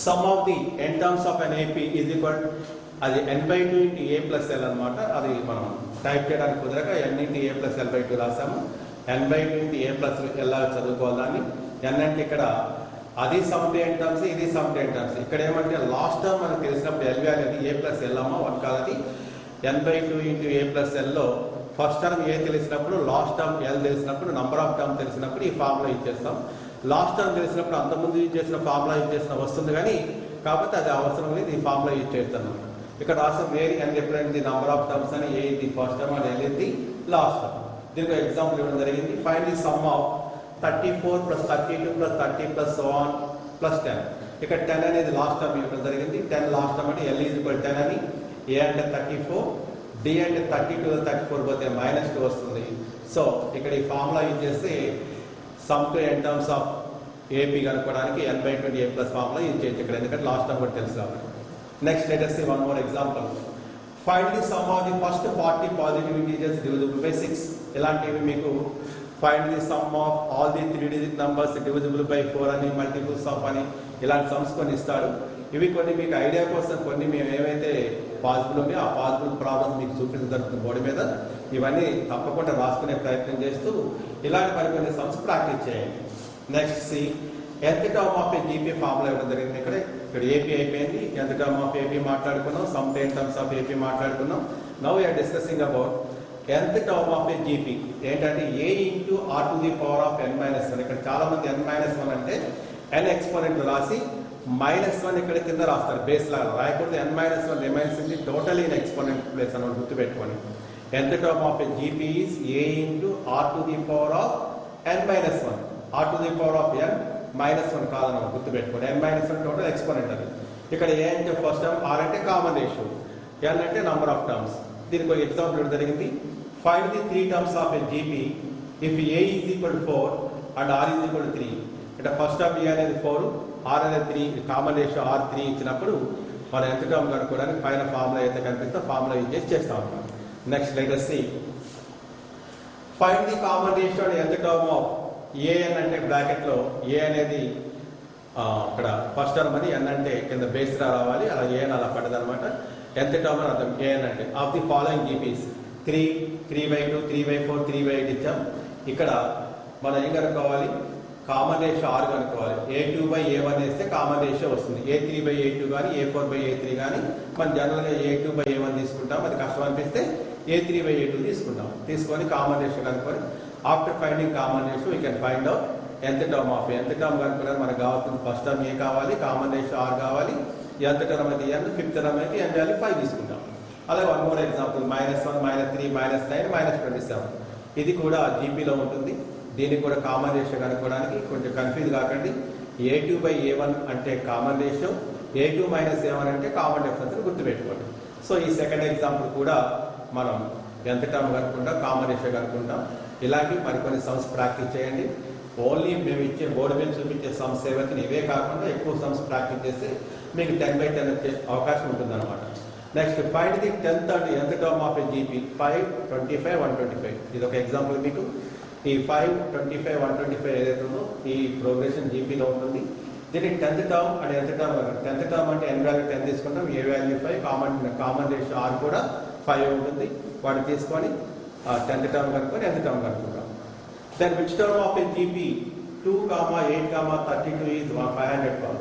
some of the n terms of an AP is equal, అది n/2 into a plus l అనమాట. అది మనం టైప్ చేయడానికి కుదరక n into a plus l/2 రాసాము. n/2 into a plus l చదువుకోవాలి దాన్ని. n అంటే ఇక్కడ అది సమ్ టు n టర్మ్స్, ఇది సమ్ టు n టర్మ్స్. ఇక్కడ ఏమంటే లాస్ట్ టర్మ్ మనకు తెలిసినప్పుడు l అనేది a ప్లస్ l అమ్మ 1 కాదు, n/2 into a plus l లో ఫస్ట్ టర్మ్ ఏ తెలిసినప్పుడు, లాస్ట్ టర్మ్ l తెలిసినప్పుడు, నంబర్ ఆఫ్ టర్మ్ తెలిసినప్పుడు ఈ ఫార్ములా యూజ్ చేస్తాం. లాస్ట్ టర్మ్ తెలిసినప్పుడు అంతకుముందు యూజ్ చేసిన ఫార్ములా యూజ్ చేసిన వస్తుంది, కానీ కాకపోతే అది అవసరం లేదు, ఈ ఫార్ములా యూజ్ చేస్తాను. ఇక్కడ రాసిన where and represent the number of terms అని, ఏ ఇది ఫస్ట్ టర్మ్ అండ్ l ఇది లాస్ట్ టర్మ్. దీనికి ఎగ్జాంపుల్ ఇవ్వడం జరిగింది. Find the sum of 34 plus 32 plus 30 plus so on plus 10. ఇక్కడ 10 అనేది లాస్ట్ టర్మ్ ఇవ్వడం జరిగింది. 10 లాస్ట్ టర్మ్ అంటే l ఈజ్ ఈక్వల్ 10 అని, a అంటే 34, d అంటే 32 34 పోతే -2 వస్తుంది. సో ఇక్కడ ఈ ఫార్ములా యూజ్ చేస్తే some to n terms of AP కనుక్కోవడానికి n/20 a plus formula use చేయొచ్చు ఇక్కడ, ఎందుకంటే లాస్ట్ టర్మ్ కూడా తెలుసు కాబట్టి. Next let us see one more example. Find the sum of the first 40 positive integers divisible by 6. ఇలాంటివి మీకు find the sum of all the 3 digit numbers divisible by 4 అని, multiples of అని, ఇలాంటి sums కొన్ని ఇస్తారు. ఇవి కొన్ని మీకు ఐడియా కోసం కొన్ని మేము ఏవైతే పాసిబుల్ ఉన్నాయో ఆ పాసిబుల్ ప్రాబ్లమ్స్ మీకు చూపించడం జరుగుతుంది బోర్డు మీద. ఇవన్నీ తప్పకుండా రాసుకునే ప్రయత్నం చేస్తూ ఇలాంటి మరికొన్ని సమ్స్ ప్రాక్టీస్ చేయండి. Next see nth term of GP formula ఇవ్వడం జరిగింది. ఇక్కడ AP అయిపోయింది, nth టర్మ్ ఆఫ్ AP మాట్లాడుకున్నాం, sum to n terms of AP మాట్లాడుకున్నాం. Now we are discussing about nth term of GP ఏంటంటే a into r to the power of n minus 1. ఇక్కడ చాలా మంది n మైనస్ 1 అంటే n ఎక్స్పోనెంట్ రాసి -1 ఇక్కడ కింద రాస్తారు, బేస్ లాగా రాయకూడదు. n minus 1 remains in the total in exponent place అని గుర్తుపెట్టుకోండి. nth term of GP is a into r to the power of n minus 1. r to the power of n -1 కాదన్న గుర్తుపెట్టుకోండి. n మైనస్ 1 టోటల్ ఎక్స్పోనెంట్ అది. ఇక్కడ a అంటే first term, r అంటే common ratio, n అంటే number of terms. దీనికి ఒక example ఇవ్వడం జరిగింది. Find the 3 terms of GP if a is equal 4 and r is equal 3. అంటే ఫస్ట్ టర్మ్ a అనేది 4, r అనేది 3, కామన్ రేషియో r 3 ఇచ్చినప్పుడు మనం ఎంత టర్మ్ కనుక్కోవడానికి పైన ఫార్ములా అయితే కనిపిస్తే ఫార్ములా యూజ్ చేసి చేస్తా ఉంటాం. Next let us see. Find the common ratio and ఎంత టర్మ్ ఆఫ్ an అంటే బ్రాకెట్లో a అనేది అక్కడ ఫస్ట్ టర్మ్ అని, n అంటే కింద బేస్ రావాలి, అలా an అలా పడ్డది అనమాట. nth టర్మ్ అని అర్థం. an అంటే ఆఫ్ ది ఫాలోయింగ్ GPs 3, 3/2, 3/4, 3/8 ఇచ్చాం. ఇక్కడ మనం ఏం కనుక్కోవాలి, కామన్ రేషియో r కనుక్కోవాలి. a2/a1 వేస్తే కామన్ రేషియో వస్తుంది. a3/a2 కానీ a4/a3 కానీ మనం జనరల్గా a2/a1 తీసుకుంటాం. అది కష్టం అనిపిస్తే a3/a2 తీసుకుంటాం. తీసుకొని కామన్ రేషియో కనుక్కొని after finding common ratio we can find out nth term of nth term కనుక్కున్నా మనకు కావాల్సిన ఫస్ట్ టర్మ్ ఏ కావాలి, కామన్ రేషియో r కావాలి, nth టర్మ్ అయితే n, ఫిఫ్త్ టర్మ్ అయితే n వాల్యూ 5 తీసుకుంటాం. అలాగే వన్ మోర్ ఎగ్జాంపుల్ -1 -3 -9 -27 ఇది కూడా జీపీలో ఉంటుంది. దీనికి కూడా కామన్ రేషియో కనుక్కోవడానికి కొంచెం కన్ఫ్యూజ్ కాకండి. A2/A1 అంటే కామన్ రేషియో, A2 - A1 అంటే కామన్ డిఫరెన్స్ గుర్తుపెట్టుకోండి. సో ఈ సెకండ్ ఎగ్జాంపుల్ కూడా మనం nth టర్మ్ కనుక్కుంటాం, కామన్ రేషియో కనుక్కుంటాం. ఇలాంటి మరికొన్ని సమ్స్ ప్రాక్టీస్ చేయండి. ఓన్లీ మేము ఇచ్చే బోర్డు మీద చూపించే సమ్స్ ఏవైతే ఇవే కాకుండా ఎక్కువ సమ్స్ ప్రాక్టీస్ చేస్తే మీకు 10/10 వచ్చే అవకాశం ఉంటుందన్నమాట. Next find the 10th and nth term of A GP 5, 25, 125. ఇది ఒక ఎగ్జాంపుల్ మీకు. ఈ 5, 25, 125 ఏదైతే ఉందో ఈ ప్రోగ్రెషన్ జీపీలో ఉంటుంది. దీనికి 10th term and nth term 10th term అంటే n వాల్యూ 10 తీసుకుంటాం, a value 5, common ratio r కూడా 5 ఉంటుంది. వాటిని తీసుకొని 10th టర్మ్ కనుక్కొని nth టర్మ్ కనుక్కుంటాం. Then which term of a GP 2, 8, 32 is 512.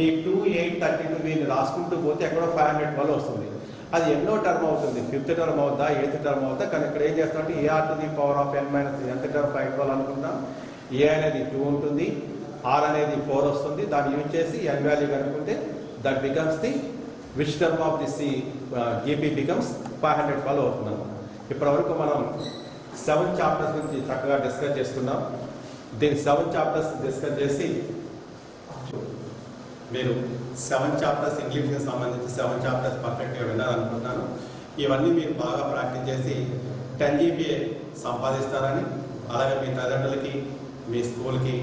ఈ 2, 8, 32 వీళ్ళు రాసుకుంటూ పోతే ఎక్కడో 512 వస్తుంది. అది ఎన్నో టర్మ్ అవుతుంది, 5th టర్మ్ అవుతా, 8th టర్మ్ అవుతా. కానీ ఇక్కడ ఏం చేస్తామంటే AR to the power of n - 3 nth term 512 అనుకుంటాం. A అనేది 2 ఉంటుంది, R అనేది 4 వస్తుంది. దాన్ని యూజ్ చేసి n వాల్యూ కనుక్కుంటే that becomes the which term of this GP becomes 512 అవుతుంది. ఇప్పటి వరకు మనం 7 చాప్టర్స్ గురించి చక్కగా డిస్కస్ చేస్తున్నాం. దీని 7 చాప్టర్స్ డిస్కస్ చేసి మీరు 7 చాప్టర్స్ ఇంగ్లీష్కి సంబంధించి 7 చాప్టర్స్ పర్ఫెక్ట్గా వినాలనుకుంటున్నాను. ఇవన్నీ మీరు బాగా ప్రాక్టీస్ చేసి 10 GPA సంపాదిస్తారని, అలాగే మీ తల్లిదండ్రులకి, మీ స్కూల్కి,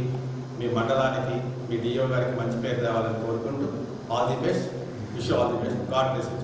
మీ మండలానికి, మీ డిఓ గారికి మంచి పేరు రావాలని కోరుకుంటూ all the best, wish all the best. God bless you.